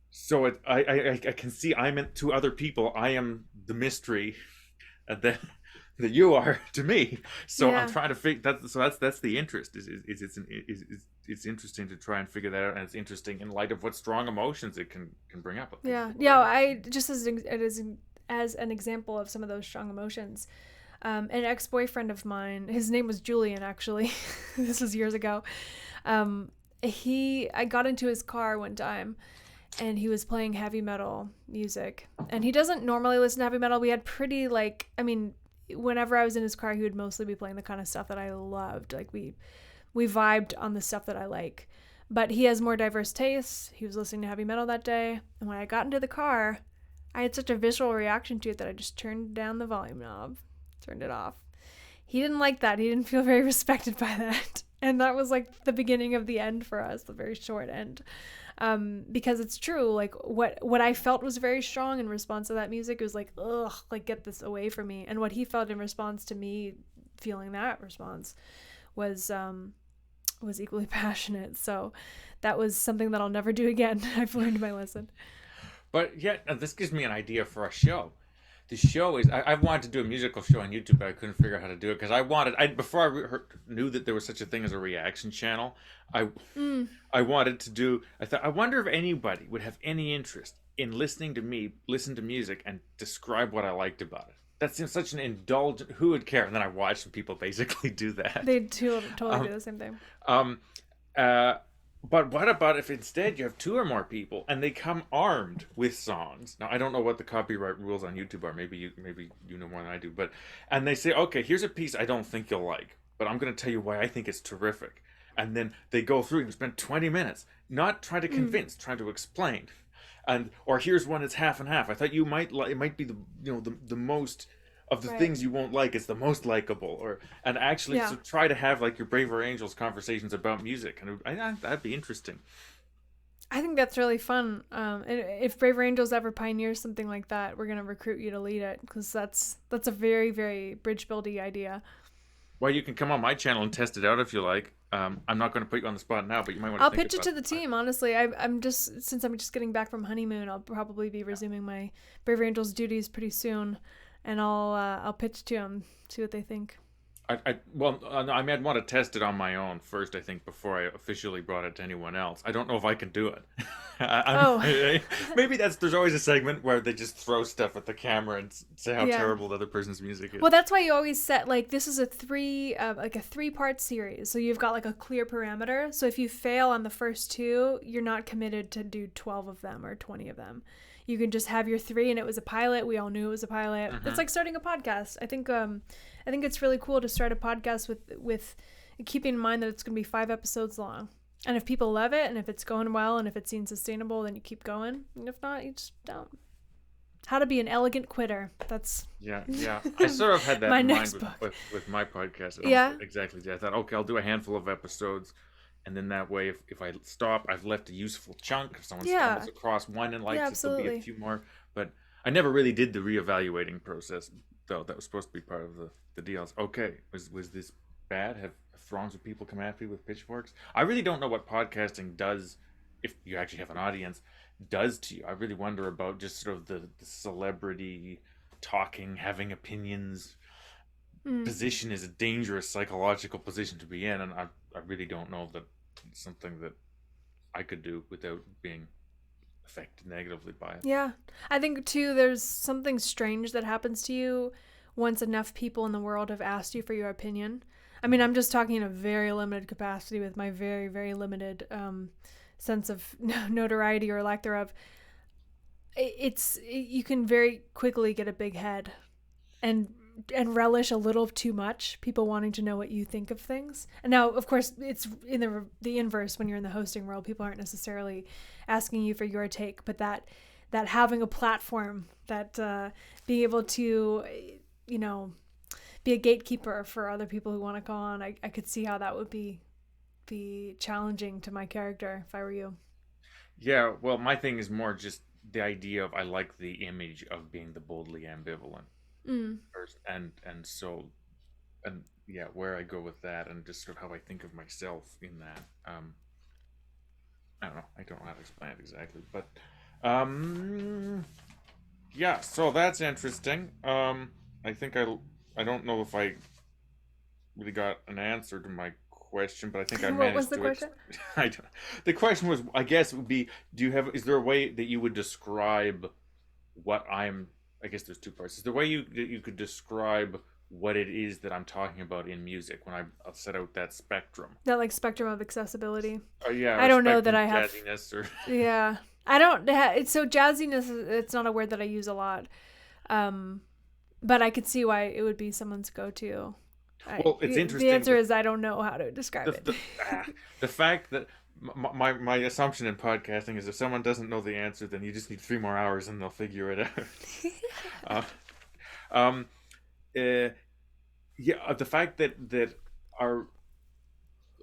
so I can see I'm in, to other people I am the mystery that that you are to me. So I'm Yeah. trying to figure that. So that's the interest. It's interesting to try and figure that out, and it's interesting in light of what strong emotions it can bring up. Yeah. People Yeah. are. I just as an example of some of those strong emotions. An ex-boyfriend of mine, his name was Julian, actually. This was years ago. Um, I got into his car one time, and he was playing heavy metal music. And he doesn't normally listen to heavy metal. We had pretty like, I mean, whenever I was in his car, he would mostly be playing the kind of stuff that I loved. Like we vibed on the stuff that I like. But he has more diverse tastes. He was listening to heavy metal that day, and when I got into the car, I had such a visceral reaction to it that I just turned down the volume knob, turned it off. He didn't like that. He didn't feel very respected by that. And that was like the beginning of the end for us, the very short end. Because it's true, like what I felt was very strong in response to that music. It was like, ugh, like get this away from me. And what he felt in response to me feeling that response was was equally passionate. So that was something that I'll never do again. I've learned my lesson. But yet, this gives me an idea for a show. The show is I wanted to do a musical show on YouTube, but I couldn't figure out how to do it because I before knew that there was such a thing as a reaction channel. I Mm, I wanted to do. I thought I wonder if anybody would have any interest in listening to me listen to music and describe what I liked about it. That seems such an indulgent. Who would care? And then I watched some people basically do that. they totally Um, do the same thing. um, uh, but what about if instead you have two or more people and they come armed with songs? Now I don't know what the copyright rules on YouTube are. Maybe you know more than I do. But and they say, okay, here's a piece I don't think you'll like, but I'm going to tell you why I think it's terrific. And then they go through and spend 20 minutes not trying to Mm, convince, trying to explain. And or here's one that's half and half. I thought you might like it might be the most of the right. things you won't like is the most likable, or and actually Yeah. so try to have like your braver angels conversations about music, and that'd be interesting. I think that's really fun. And if Braver Angels ever pioneers something like that, we're gonna recruit you to lead it because that's a very very bridge buildy idea. Well, you can come on my channel and test it out if you like. I'm not going to put you on the spot now, but you might want to I'll think pitch it about to the team. Honestly, I'm just since I'm just getting back from honeymoon, I'll probably be resuming my Braver Angels duties pretty soon, and I'll pitch to them, see what they think. well, I might want to test it on my own first, I think, before I officially brought it to anyone else. I don't know if I can do it. Oh, Maybe there's always a segment where they just throw stuff at the camera and say how yeah. terrible the other person's music is. Well, that's why you always set like this is a three part series. So you've got like a clear parameter. So if you fail on the first two, you're not committed to do 12 of them or 20 of them. You can just have your three, and it was a pilot. We all knew it was a pilot. It's Hmm. like starting a podcast. I think it's really cool to start a podcast with keeping in mind that it's going to be 5 episodes long. And if people love it, and if it's going well, and if it seems sustainable, then you keep going. And if not, you just don't. How to be an elegant quitter. That's Yeah, yeah. I sort of had that my in mind next book. with my podcast. Yeah. Exactly. I thought, okay, I'll do a handful of episodes, and then that way, if I stop, I've left a useful chunk. If someone Yeah. stumbles across one and Yeah, likes it, there'll be a absolutely. few more. But I never really did the reevaluating process, though. That was supposed to be part of the deals. Okay, was this bad? Have throngs of people come after you with pitchforks? I really don't know what podcasting does, if you actually have an audience, does to you. I really wonder about just sort of the celebrity talking, having opinions. Mm. Position is a dangerous psychological position to be in, and I really don't know that it's something that I could do without being affected negatively by it. Yeah. I think too there's something strange that happens to you once enough people in the world have asked you for your opinion. I mean, I'm just talking in a very limited capacity with my very, very limited sense of notoriety or lack thereof. You can very quickly get a big head and relish a little too much people wanting to know what you think of things. And now, of course, it's in the inverse when you're in the hosting world. People aren't necessarily asking you for your take, but that having a platform, that being able to, you know, be a gatekeeper for other people who want to call on, I could see how that would be challenging to my character if I were you. Yeah, well, my thing is more just the idea of I like the image of being the boldly ambivalent Mm. person, and so and yeah, where I go with that, and just sort of how I think of myself in that. I don't know. I don't know how to explain it exactly, but um, yeah. So that's interesting. I think I don't know if I really got an answer to my question, but I think I What was managed the to. question? The question was, I guess, would be, is there a way that you would describe what I'm? I guess there's two parts. Is there a way that you could describe what it is that I'm talking about in music when I'll set out that spectrum? That like spectrum of accessibility. Yeah, I or don't know that spectrum I have. jazziness, or Yeah, I don't. It's so jazziness. It's not a word that I use a lot. But I could see why it would be someone's go-to. well, it's The interesting. answer is I don't know how to describe it. The fact that my assumption in podcasting is if someone doesn't know the answer, then you just need 3 more hours and they'll figure it out. uh, um, uh, yeah, the fact that our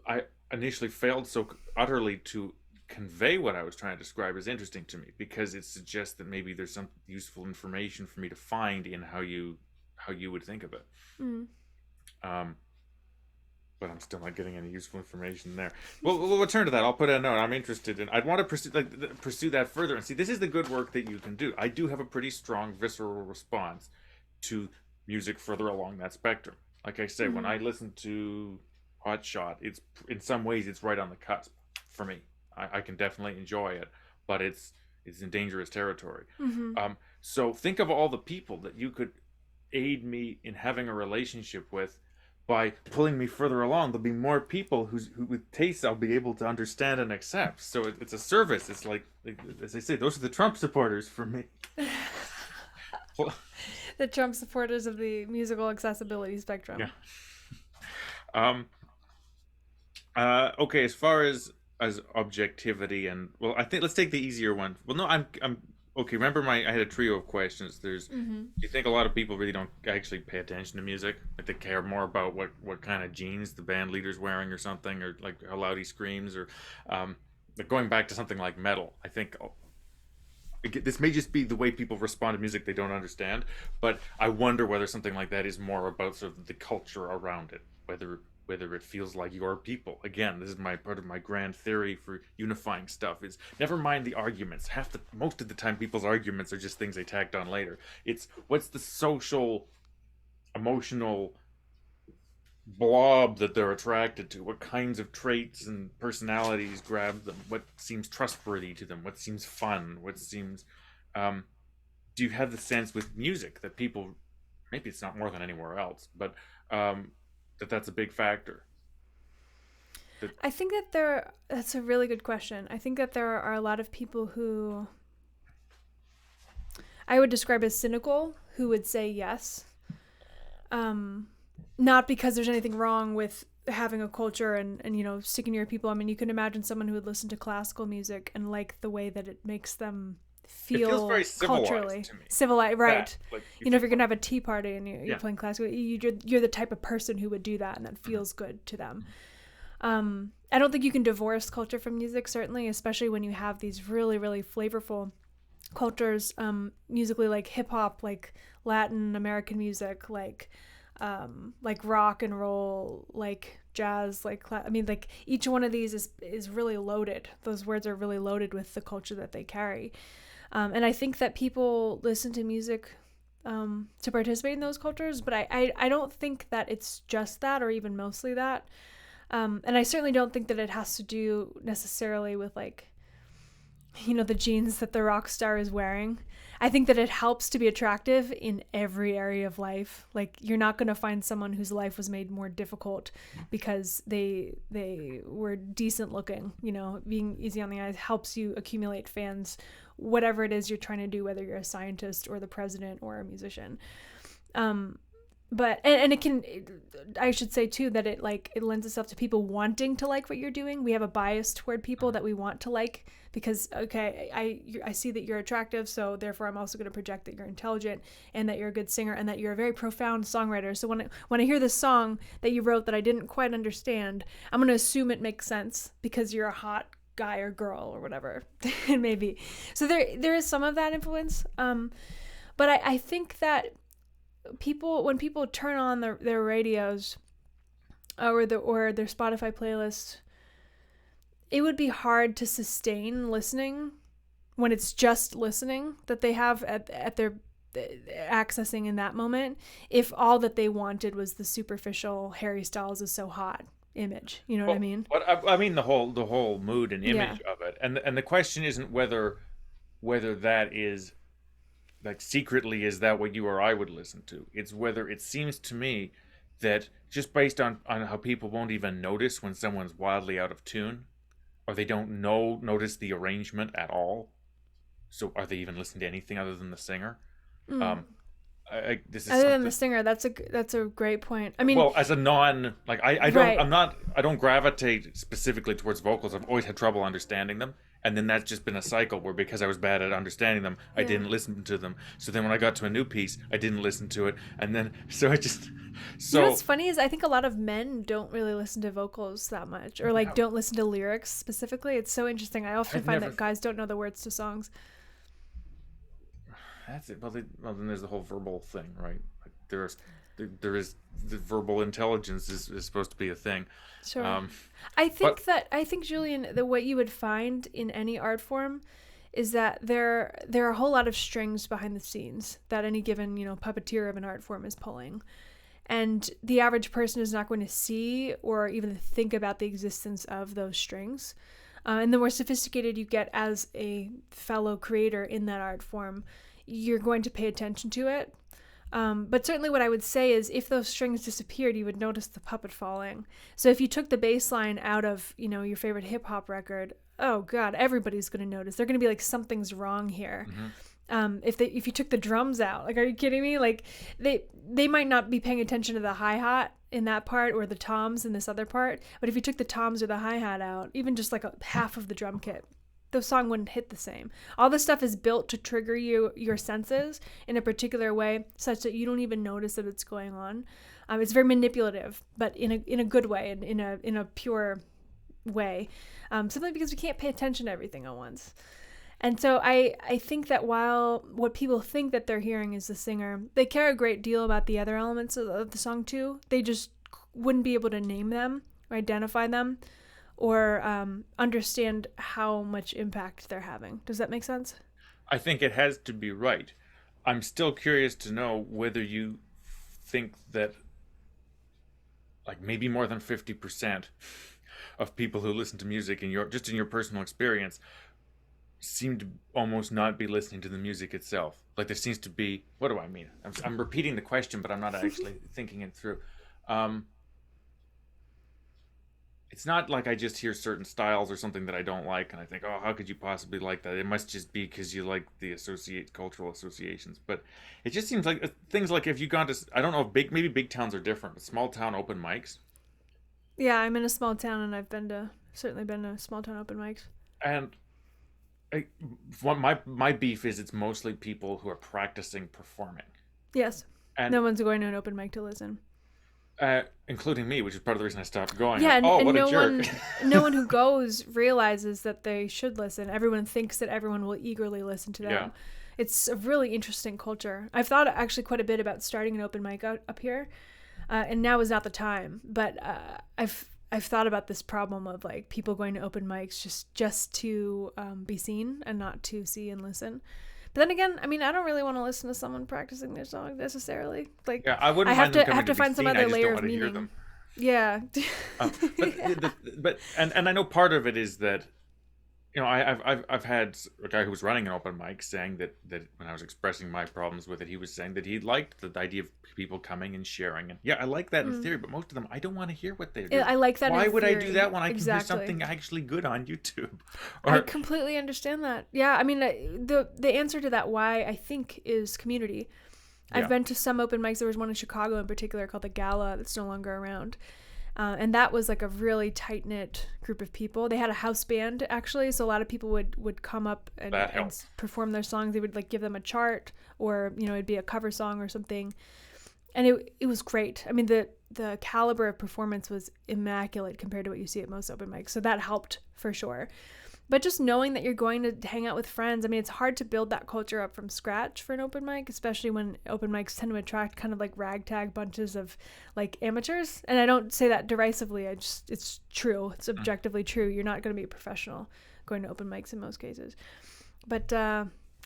I initially failed so utterly to convey what I was trying to describe is interesting to me, because it suggests that maybe there's some useful information for me to find in how you would think of it. Mm. Um, but I'm still not getting any useful information there. Well, we'll return to that. I'll put a note. I'm interested in. I'd want to pursue that further and see. This is the good work that you can do. I do have a pretty strong visceral response to music further along that spectrum. Like I say, when I listen to Hot Shot, it's in some ways it's right on the cusp for me. I can definitely enjoy it, but it's in dangerous territory. So think of all the people that you could aid me in having a relationship with by pulling me further along. There'll be more people who with tastes I'll be able to understand and accept. So it's a service. It's like, as I say, those are the Trump supporters for me. Well, The Trump supporters of the musical accessibility spectrum. Yeah. Okay. As far as objectivity and, well, I think let's take the easier one. Well, no, I'm okay. Remember I had a trio of questions. Do you think a lot of people really don't actually pay attention to music? Like they care more about what kind of jeans the band leader's wearing or something, or like how loud he screams, or like going back to something like metal. I think this may just be the way people respond to music they don't understand, but I wonder whether something like that is more about sort of the culture around it, whether it feels like your people. Again, this is part of my grand theory for unifying stuff. Is never mind the arguments. Most of the time, people's arguments are just things they tacked on later. It's what's the social, emotional blob that they're attracted to. What kinds of traits and personalities grab them? What seems trustworthy to them? What seems fun? What seems do you have the sense with music that people, maybe it's not more than anywhere else, but that's a big factor? I think that's a really good question. I think that there are a lot of people who I would describe as cynical, who would say yes. Not because there's anything wrong with having a culture and sticking to your people. I mean, you can imagine someone who would listen to classical music and like the way that it makes them feel. It feels very civilized culturally to me. Civilized, right? Like, if you're gonna have a tea party and you're playing classical, you're the type of person who would do that, and that feels good to them. I don't think you can divorce culture from music, certainly, especially when you have these really, really flavorful cultures musically, like hip hop, like Latin American music, like rock and roll, like jazz, like each one of these is really loaded. Those words are really loaded with the culture that they carry, and I think that people listen to music to participate in those cultures, but I don't think that it's just that, or even mostly that, and I certainly don't think that it has to do necessarily with the jeans that the rock star is wearing. I think that it helps to be attractive in every area of life. Like, you're not going to find someone whose life was made more difficult because they were decent looking. Being easy on the eyes helps you accumulate fans, whatever it is you're trying to do, whether you're a scientist or the president or a musician. But it can, I should say too, that it lends itself to people wanting to like what you're doing. We have a bias toward people that we want to like because, okay, I see that you're attractive, so therefore I'm also going to project that you're intelligent and that you're a good singer and that you're a very profound songwriter. So when I hear this song that you wrote that I didn't quite understand, I'm going to assume it makes sense because you're a hot guy or girl or whatever it may be. So there is some of that influence. But I think that when people turn on their radios or their Spotify playlist, it would be hard to sustain listening when it's just listening that they have at accessing in that moment if all that they wanted was the superficial Harry Styles is so hot image. You know what I mean? But I mean the whole mood and Yeah. image of it, and the question isn't whether that is like secretly is that what you or I would listen to. It's whether it seems to me that just based on how people won't even notice when someone's wildly out of tune, or they don't notice the arrangement at all. So are they even listening to anything other than the singer? Mm. Um, this is Other than something. the singer, that's a great point. I mean, Well, as a non, like right. I don't gravitate specifically towards vocals. I've always had trouble understanding them, and then that's just been a cycle where because I was bad at understanding them, I Yeah. didn't listen to them. So then when I got to a new piece, I didn't listen to it, and then so I just You know so what's funny is I think a lot of men don't really listen to vocals that much, or like don't listen to lyrics specifically. It's so interesting. I often I've find never. that guys don't know the words to songs. That's it. Well, then there's the whole verbal thing, right? Like there is the verbal intelligence is supposed to be a thing. Sure. Um, but I think Julian, the what you would find in any art form is that there are a whole lot of strings behind the scenes that any given, puppeteer of an art form is pulling. And the average person is not going to see or even think about the existence of those strings. And the more sophisticated you get as a fellow creator in that art form, you're going to pay attention to it. But certainly what I would say is if those strings disappeared, you would notice the puppet falling. So if you took the bass line out of, your favorite hip hop record, oh God, everybody's going to notice. They're going to be like, something's wrong here. If you took the drums out, like, are you kidding me? Like they might not be paying attention to the hi-hat in that part or the toms in this other part. But if you took the toms or the hi-hat out, even just like half of the drum kit, the song wouldn't hit the same. All this stuff is built to trigger your senses in a particular way such that you don't even notice that it's going on. It's very manipulative, but in a good way and in a pure way. Simply because we can't pay attention to everything at once. And so I think that while what people think that they're hearing is the singer, they care a great deal about the other elements of the song too. They just wouldn't be able to name them or identify them or understand how much impact they're having. Does that make sense? I think it has to be right. I'm still curious to know whether you think that like maybe more than 50% of people who listen to music in your personal experience seem to almost not be listening to the music itself. Like there seems to be, what do I mean? I'm repeating the question, but I'm not actually thinking it through. It's not like I just hear certain styles or something that I don't like and I think, oh, how could you possibly like that? It must just be because you like the cultural associations. But it just seems like things like if you gone to, I don't know if maybe big towns are different, but small town open mics. Yeah, I'm in a small town and I've certainly been to small town open mics. And my beef is it's mostly people who are practicing performing. Yes. And no one's going to an open mic to listen. Including me, which is part of the reason I stopped going. Yeah, like, and what no a jerk. no one who goes realizes that they should listen. Everyone thinks that everyone will eagerly listen to them. Yeah. It's a really interesting culture. I've thought actually quite a bit about starting an open mic up here, and now is not the time. But I've thought about this problem of like people going to open mics just to be seen and not to see and listen. But then again, I mean, I don't really want to listen to someone practicing their song necessarily. Like, yeah, I wouldn't mind them coming to find be some seen. other I just layer don't of want to hear meaning. them. Yeah. But I know part of it is that, I've had a guy who was running an open mic saying that when I was expressing my problems with it, he was saying that he liked the idea of people coming and sharing. And yeah, I like that in theory, but most of them, I don't want to hear what they're doing. I like that. Why in would theory. I do that when I can hear Exactly. something actually good on YouTube? I completely understand that. Yeah, I mean, the answer to that why I think is community. I've been to some open mics. There was one in Chicago in particular called the Gala that's no longer around. And that was like a really tight-knit group of people. They had a house band, actually, so a lot of people would come up and perform their songs. They would like give them a chart or, it'd be a cover song or something. And it was great. I mean, the caliber of performance was immaculate compared to what you see at most open mics. So that helped for sure. But just knowing that you're going to hang out with friends, I mean, it's hard to build that culture up from scratch for an open mic, especially when open mics tend to attract kind of like ragtag bunches of like amateurs. And I don't say that derisively. It's true. It's objectively true. You're not going to be a professional going to open mics in most cases. But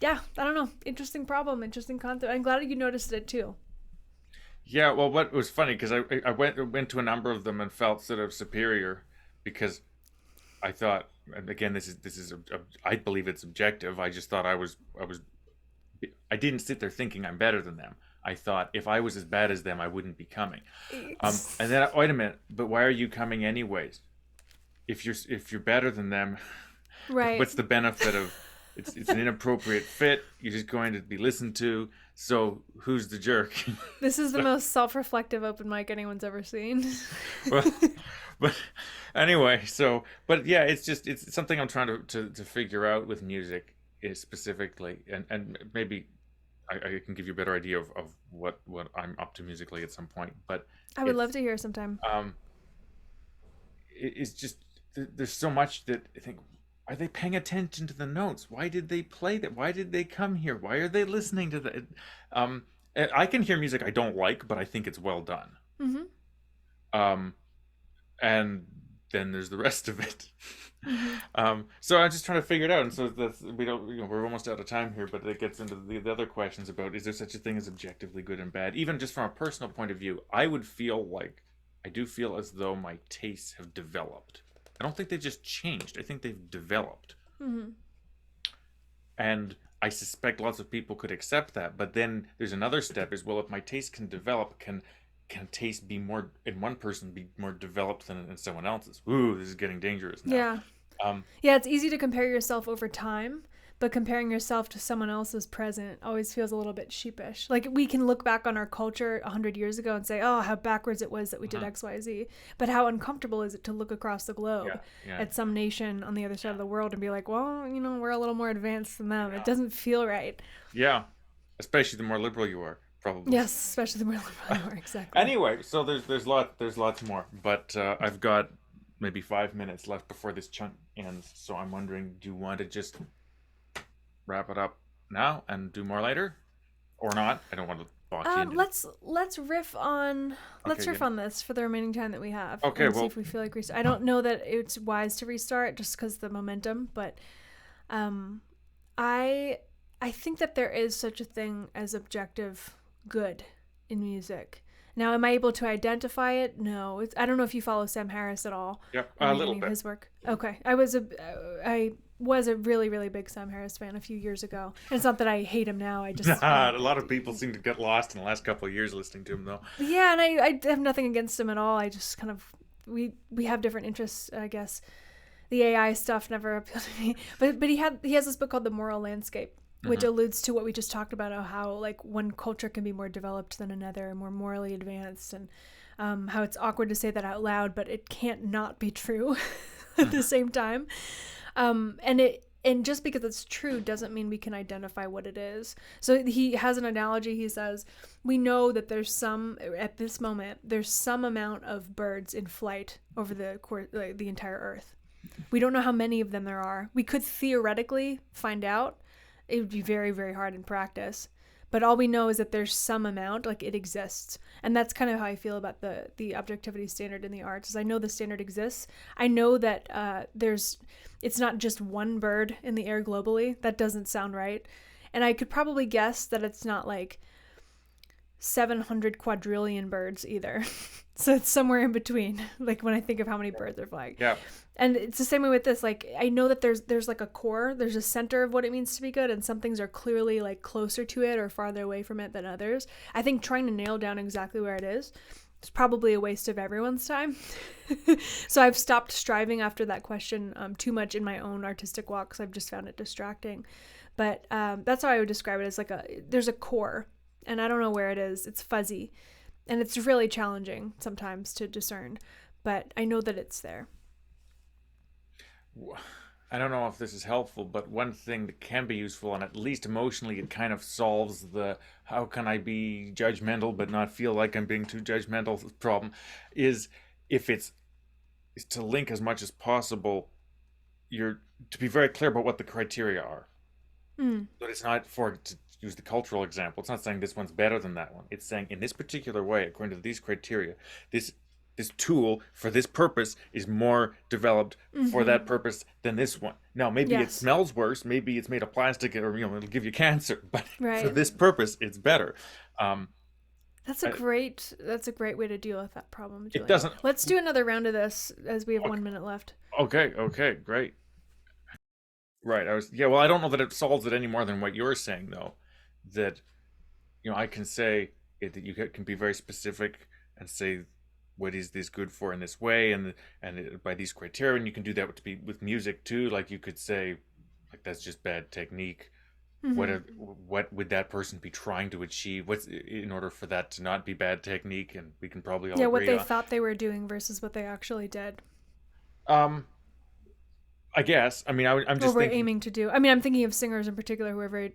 Yeah, I don't know. Interesting problem, interesting concept. I'm glad you noticed it too. Yeah, well, what was funny because I went to a number of them and felt sort of superior because I thought, and again, I believe it's objective. I just thought I didn't sit there thinking I'm better than them. I thought if I was as bad as them, I wouldn't be coming. And then wait a minute, but why are you coming anyways? If you're better than them, Right. what's the benefit of? It's an inappropriate fit. You're just going to be listened to. So who's the jerk? This is the So, most self-reflective open mic anyone's ever seen. well, but anyway, but yeah, it's something I'm trying to figure out with music is specifically, and maybe I can give you a better idea of what I'm up to musically at some point. But I would love it's to hear sometime. um it's just there's so much that I think, are they paying attention to the notes? Why did they play that? Why did they come here? Why are they listening to that? Um, I can hear music I don't like, but I think it's well done. Mm-hmm. Um, and then there's the rest of it. Mm-hmm. So I'm just trying to figure it out, and so we don't, we're almost out of time here, but it gets into the other questions about, is there such a thing as objectively good and bad? Even just from a personal point of view, I do feel as though my tastes have developed. I don't think they've just changed. I think they've developed, Mm-hmm. and I suspect lots of people could accept that. But then there's another step: is, well, if my taste can develop, can taste be more in one person be more developed than in someone else's? Ooh, this is getting dangerous now. Yeah. Um, Yeah, it's easy to compare yourself over time, but comparing yourself to someone else's present always feels a little bit sheepish. Like we can look back on our culture 100 years ago and say, "Oh, how backwards it was that we did X, Y, Z." But how uncomfortable is it to look across the globe yeah, yeah, at some nation on the other side of the world and be like, "Well, we're a little more advanced than them." It yeah, doesn't feel right. yeah. Especially the more liberal you are, probably. Yes, especially the more liberal you are. Exactly. Anyway, so there's lots more, but I've got maybe 5 minutes left before this chunk ends. So I'm wondering, do you want to just wrap it up now and do more later, or not? I don't want to box you into. Let's riff on Okay, let's riff good. on this for the remaining time that we have, Okay, and see well, if we feel like I don't know that it's wise to restart just because the momentum, but um, I I think that there is such a thing as objective good in music. Now, am I able to identify it? No. I don't know if you follow Sam Harris at all yep, and a read little any of bit. his work. Okay, I was a really really big Sam Harris fan a few years ago. And it's not that I hate him now. I just A lot of people seem to get lost in the last couple of years listening to him, though. yeah, and I have nothing against him at all. I just kind of we have different interests, I guess. The AI stuff never appealed to me, but he has this book called The Moral Landscape, which Hmm. alludes to what we just talked about, how like one culture can be more developed than another, more morally advanced, and how it's awkward to say that out loud, but it can't not be true at the same time. And just because it's true doesn't mean we can identify what it is. So he has an analogy. He says, we know that at this moment, there's some amount of birds in flight over the entire earth. We don't know how many of them there are. We could theoretically find out. It would be very, very hard in practice. But all we know is that there's some amount, like it exists. And that's kind of how I feel about the objectivity standard in the arts, is I know the standard exists. I know that it's not just one bird in the air globally. That doesn't sound right. And I could probably guess that it's not like 700 quadrillion birds either. So it's somewhere in between, like when I think of how many birds are flying. Yeah. And it's the same way with this. Like, I know that there's like a core, there's a center of what it means to be good, and some things are clearly like closer to it or farther away from it than others. I think trying to nail down exactly where it is probably a waste of everyone's time. So I've stopped striving after that question too much in my own artistic walk, because I've just found it distracting. But that's how I would describe it, as like there's a core, and I don't know where it is. It's fuzzy, and it's really challenging sometimes to discern, but I know that it's there. I don't know if this is helpful, but one thing that can be useful, and at least emotionally, it kind of solves the how can I be judgmental but not feel like I'm being too judgmental problem, is if is to link as much as possible. You're to be very clear about what the criteria are. Mm. But it's not, for to use the cultural example, it's not saying this one's better than that one. It's saying in this particular way, according to these criteria, this this tool for this purpose is more developed for that purpose than this one. Now, maybe it Yes. smells worse, maybe it's made of plastic, or it'll give you cancer, but for Right. this purpose, it's better. Um, That's a I- great way to deal with that problem, it Julian. doesn't. Let's do another round of this as we have Okay, 1 minute left. okay, great. Right. Yeah. Well, I don't know that it solves it any more than what you're saying, though. That I can say that you can be very specific and say what is this good for in this way, and by these criteria, and you can do that with music too. Like you could say, like that's just bad technique. Hmm. What would that person be trying to achieve? What's in order for that to not be bad technique? And we can probably all Yeah, what agree they on. thought they were doing versus what they actually did. Um, I guess. I mean, I'm Or just were thinking. aiming to do. I mean, I'm thinking of singers in particular who are very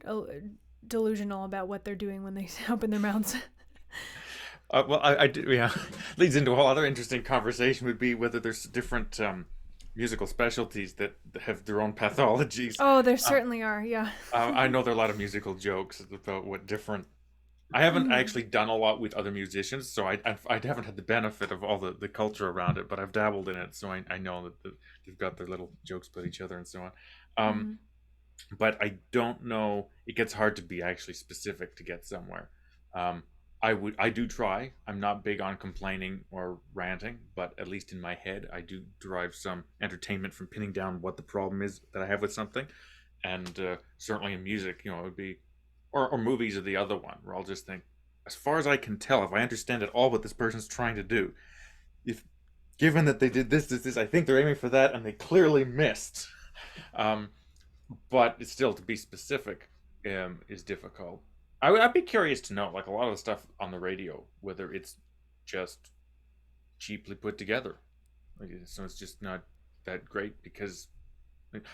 delusional about what they're doing when they open their mouths. Well, I do, yeah. Leads into a whole other interesting conversation would be whether there's different musical specialties that have their own pathologies. Oh, there Um, certainly are. Yeah. I know there are a lot of musical jokes about what different. I haven't Hmm. actually done a lot with other musicians, so I haven't had the benefit of all the culture around it, but I've dabbled in it, so I know that they've got their little jokes about each other and so on. Um, Hmm. but I don't know. It gets hard to be actually specific to get somewhere. Um, I do try. I'm not big on complaining or ranting, but at least in my head, I do derive some entertainment from pinning down what the problem is that I have with something. And certainly in music, it would be, or movies are the other one, where I'll just think, as far as I can tell, if I understand at all what this person's trying to do, if given that they did this, I think they're aiming for that, and they clearly missed. Um, but it's still to be specific is difficult. I'd be curious to know, like a lot of the stuff on the radio, whether it's just cheaply put together, so it's just not that great. Because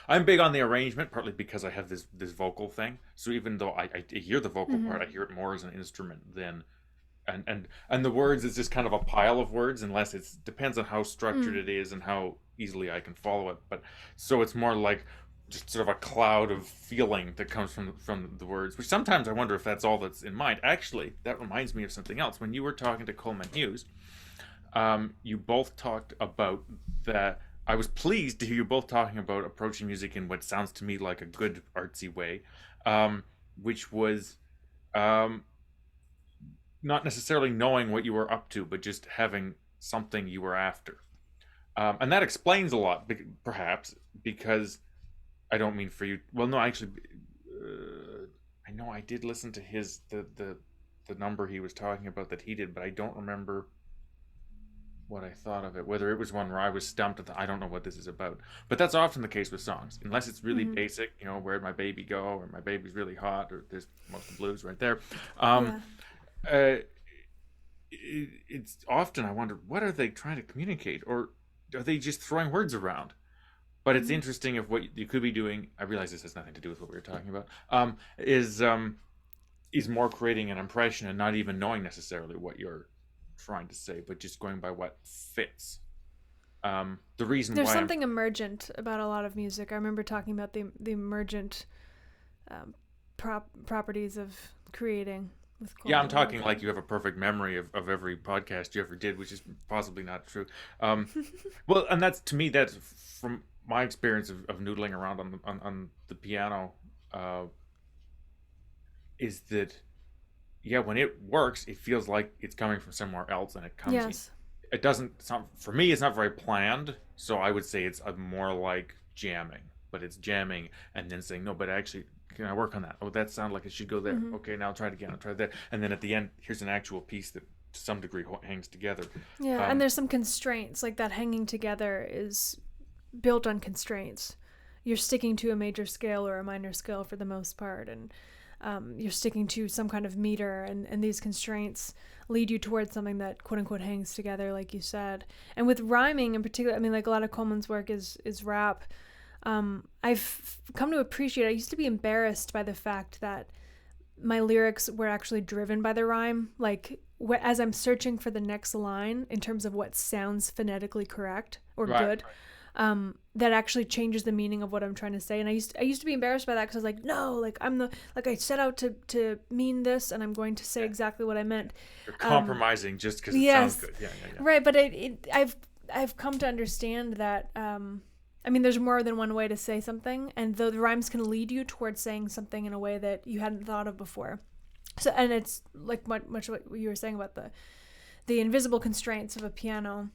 I'm big on the arrangement, partly because I have this vocal thing. So even though I hear the vocal Hmm. part, I hear it more as an instrument than and the words is just kind of a pile of words, unless it depends on how structured Mm. it is and how easily I can follow it. But so it's more like just sort of a cloud of feeling that comes from the words, which sometimes I wonder if that's all that's in mind. Actually, that reminds me of something else. When you were talking to Coleman Hughes, you both talked about that. I was pleased to hear you both talking about approaching music in what sounds to me like a good artsy way, um, which was um, not necessarily knowing what you were up to, but just having something you were after. And that explains a lot, perhaps, because I don't mean for you. Well, no, actually, I know I did listen to the number he was talking about that he did, but I don't remember what I thought of it. Whether it was one where I was stumped, I don't know what this is about. But that's often the case with songs, unless it's really Hmm. basic. Where'd my baby go, or my baby's really hot, or there's most of the blues right there. Um, Yeah. uh, it's often I wonder, what are they trying to communicate, or are they just throwing words around? But it's Hmm. interesting if what you could be doing. I realize this has nothing to do with what we were talking about. Is more creating an impression and not even knowing necessarily what you're trying to say, but just going by what fits. The reason There's why I'm something emergent about a lot of music. I remember talking about the emergent um, properties of creating with Yeah, I'm Coleman a while talking ago. like you have a perfect memory of every podcast you ever did, which is possibly not true. Um, well, and that's to me, that's from my experience of noodling around on the piano, uh, is that yeah, when it works, it feels like it's coming from somewhere else, and it comes. Yes. It doesn't. It's not for me. It's not very planned, so I would say it's a more like jamming. But it's jamming and then saying no, but actually, can I work on that? Oh, that sounded like it should go there. Hmm. Okay, now I'll try it again. I'll try that, and then at the end, here's an actual piece that to some degree hangs together. Yeah, and Um, there's some constraints. Like that hanging together is built on constraints. You're sticking to a major scale or a minor scale for the most part, and you're sticking to some kind of meter, and these constraints lead you towards something that quote unquote hangs together, like you said. And with rhyming in particular, I mean, like a lot of Coleman's work is rap. I've come to appreciate. I used to be embarrassed by the fact that my lyrics were actually driven by the rhyme. Like as I'm searching for the next line in terms of what sounds phonetically correct or right. good, that actually changes the meaning of what I'm trying to say. And I used to be embarrassed by that because I was like, no, like I set out to mean this, and I'm going to say exactly what I meant. You're compromising just because it yes, sounds good. Yeah. Right, but I've come to understand that. I mean, there's more than one way to say something, and the rhymes can lead you towards saying something in a way that you hadn't thought of before. So, and it's like much what you were saying about the invisible constraints of a piano,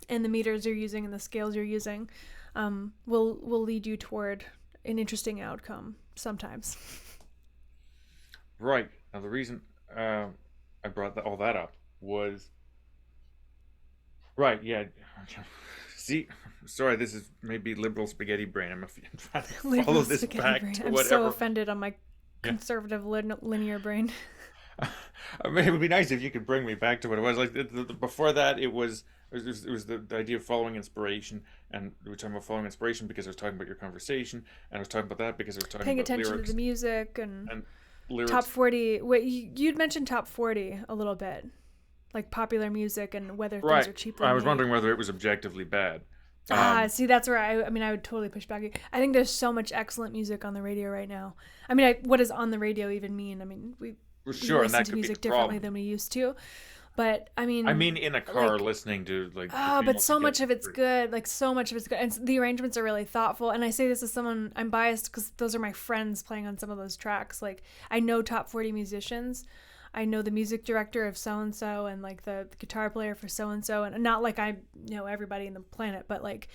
and the meters you're using and the scales you're using, will lead you toward an interesting outcome sometimes. Right. Now the reason I brought all that up was right. Yeah. See, sorry, this is maybe liberal spaghetti brain. I'm trying to follow this back brain. to I'm whatever. so offended on my conservative linear brain. I mean, it would be nice if you could bring me back to what it was like. Before that, it was the idea of following inspiration, and we were talking about following inspiration because I was talking about your conversation, and I was talking about that because I was talking paying about attention lyrics to the music and lyrics. Top 40. Wait, you'd mentioned top 40 a little bit, like popular music and whether things are cheaply I was made. wondering whether it was objectively bad. See, that's where I mean, I would totally push back. I think there's so much excellent music on the radio right now. I mean, what does on the radio even mean? I mean, we listen to music differently than we used to. But I mean in a car listening to like. But so much of it's good. Like so much of it's good, and the arrangements are really thoughtful. And I say this as someone, I'm biased because those are my friends playing on some of those tracks. Like I know top 40 musicians. I know the music director of so and so, and like the guitar player for so and so, and not like I know everybody in the planet, but like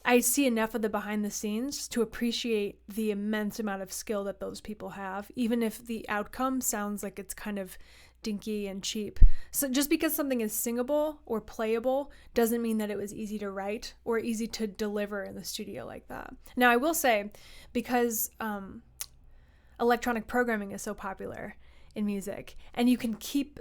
I see enough of the behind the scenes to appreciate the immense amount of skill that those people have, even if the outcome sounds like it's kind of dinky and cheap. So just because something is singable or playable doesn't mean that it was easy to write or easy to deliver in the studio like that. Now I will say, because electronic programming is so popular in music, and you can keep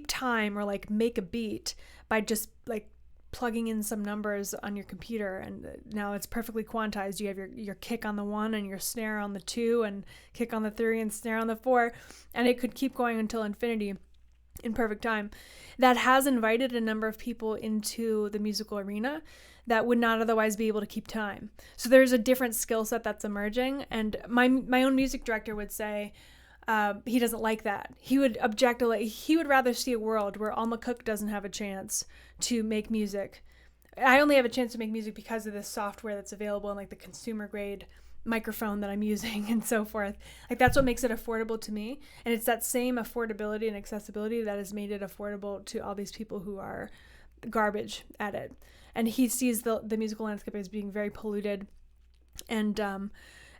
time or like make a beat by just like plugging in some numbers on your computer, and now it's perfectly quantized. You have your kick on the 1 and your snare on the 2 and kick on the 3 and snare on the 4, and it could keep going until infinity in perfect time. That has invited a number of people into the musical arena that would not otherwise be able to keep time. So there's a different skill set that's emerging, and my own music director would say he doesn't like that. He would object. He would rather see a world where Alma Cook doesn't have a chance to make music. I only have a chance to make music because of this software that's available and like the consumer grade microphone that I'm using and so forth. Like that's what makes it affordable to me. And it's that same affordability and accessibility that has made it affordable to all these people who are garbage at it. And he sees the musical landscape as being very polluted and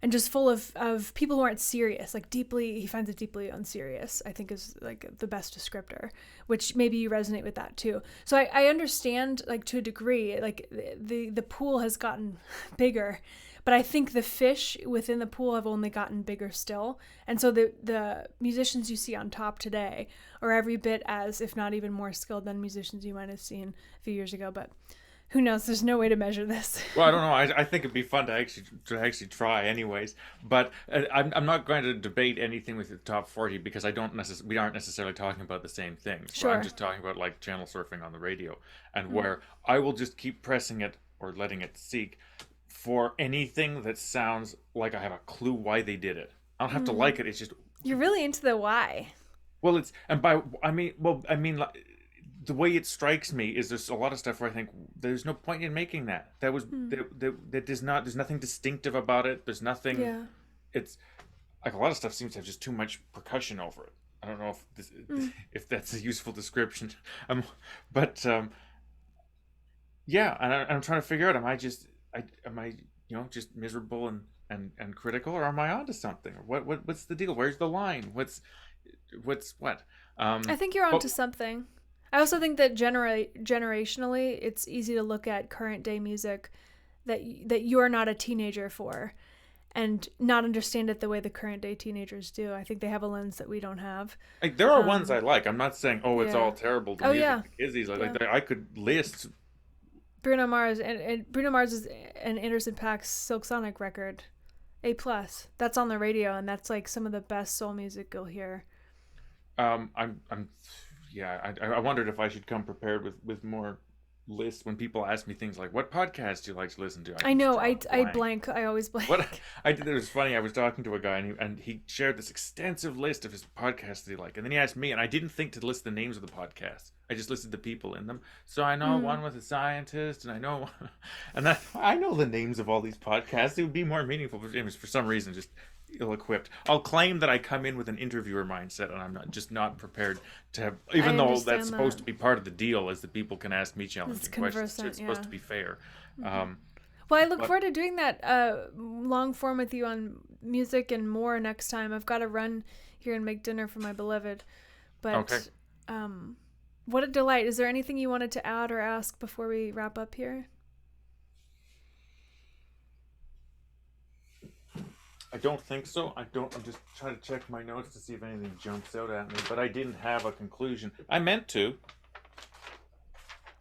just full of people who aren't serious, like he finds it deeply unserious, I think is like the best descriptor, which maybe you resonate with that too. So I understand, like to a degree, like the pool has gotten bigger, but I think the fish within the pool have only gotten bigger still. And so the musicians you see on top today are every bit as, if not even more skilled than musicians you might have seen a few years ago. But who knows? There's no way to measure this. Well, I don't know. I think it'd be fun to actually try, anyways. But I'm not going to debate anything with the top 40 because we aren't necessarily talking about the same things. Sure. I'm just talking about like channel surfing on the radio, and where I will just keep pressing it or letting it seek for anything that sounds like I have a clue why they did it. I don't have to like it. It's just you're really into the why. Well, the way it strikes me is there's a lot of stuff where I think there's no point in making that. There's nothing distinctive about it. There's nothing. Yeah. It's like a lot of stuff seems to have just too much percussion over it. I don't know if that's a useful description. Yeah, and I'm trying to figure out, am I just miserable and critical, or am I onto something? Or what's the deal? Where's the line? What's what? I think you're onto something. I also think that generationally, it's easy to look at current day music that you're not a teenager for, and not understand it the way the current day teenagers do. I think they have a lens that we don't have. Like there are ones I like. I'm not saying it's all terrible. The music yeah. is these like I could list Bruno Mars and Bruno Mars and Anderson .Paak's Silk Sonic record, A+. That's on the radio, and that's like some of the best soul music you'll hear. I wondered if I should come prepared with more list when people ask me things like, "What podcast do you like to listen to?" I I just know. draw a I blank. blank. I always blank. What I did, it was funny. I was talking to a guy, and he shared this extensive list of his podcasts that he liked, and then he asked me, and I didn't think to list the names of the podcasts. I just listed the people in them. So I know Mm. one with a scientist, and I know, and that I know the names of all these podcasts. It would be more meaningful, but anyways, for some reason, just ill-equipped. I'll claim that I come in with an interviewer mindset, and I'm not prepared to have, I even though that's understand supposed that. to be part of the deal, is that people can ask me It's challenging questions. So conversant. it's supposed Yeah. to be fair. Hmm. Um, Well, I look but forward to doing that long form with you on music and more next time. I've got to run here and make dinner for my beloved. okay. But what a delight. Is there anything you wanted to add or ask before we wrap up here? I don't think so. I don't. I'm just trying to check my notes to see if anything jumps out at me, but I didn't have a conclusion. I meant to.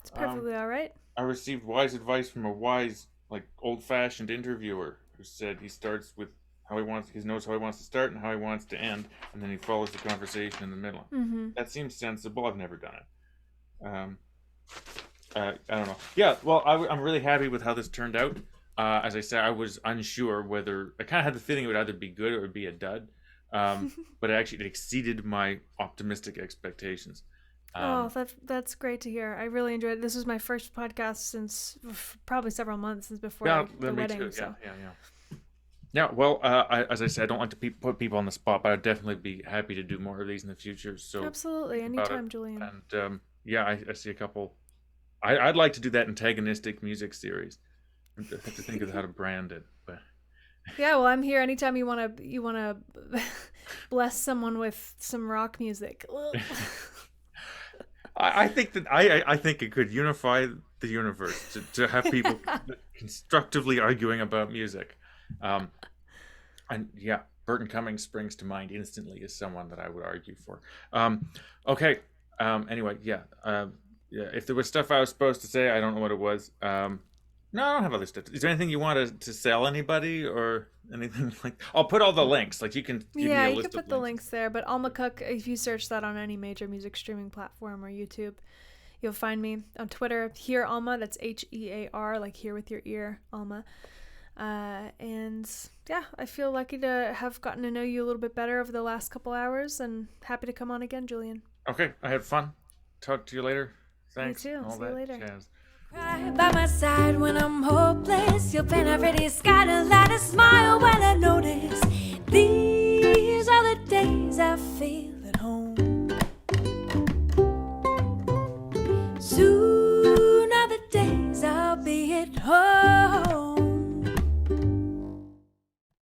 It's Um, perfectly all right. I received wise advice from a wise, like old-fashioned interviewer who said he starts with how he wants. He knows how he wants to start and how he wants to end, and then he follows the conversation in the middle. Mm-hmm. That seems sensible. I've never done it. I don't know. Yeah. Well, I'm really happy with how this turned out. As I said, I was unsure whether I kind of had the feeling it would either be good or it would be a dud. But it exceeded my optimistic expectations. Oh, Um, that's great to hear. I really enjoyed it. This was my first podcast since probably several months since before yeah, the me wedding. too. Yeah, So yeah, yeah. Yeah. Well, as I said, I don't like to put people on the spot, but I'd definitely be happy to do more of these in the future. So absolutely, think about it. anytime, Julian. And yeah, I see a couple. I'd like to do that antagonistic music series. I have to think of how to brand it, but Yeah, well, I'm here anytime you wanna bless someone with some rock music. I think that I think it could unify the universe to have people constructively arguing about music. Um, and yeah, Burton Cummings springs to mind instantly as someone that I would argue for. Um, okay. Anyway, yeah. Yeah. If there was stuff I was supposed to say, I don't know what it was. No, I don't have other stuff. Is there anything you want to sell anybody or anything like? I'll put all the links. Like you can give me Yeah, a you could list of put the links. links there, but Alma Cook, if you search that on any major music streaming platform or YouTube, you'll find me on Twitter. Here Alma, that's HEAR, like here with your ear, Alma. And yeah, I feel lucky to have gotten to know you a little bit better over the last couple hours, and happy to come on again, Julian. Okay, I had fun. Talk to you later. Thanks. Me too. All See you that later. jazz. Cry by my side when I'm hopeless. You'll paint a pretty sky to light a smile.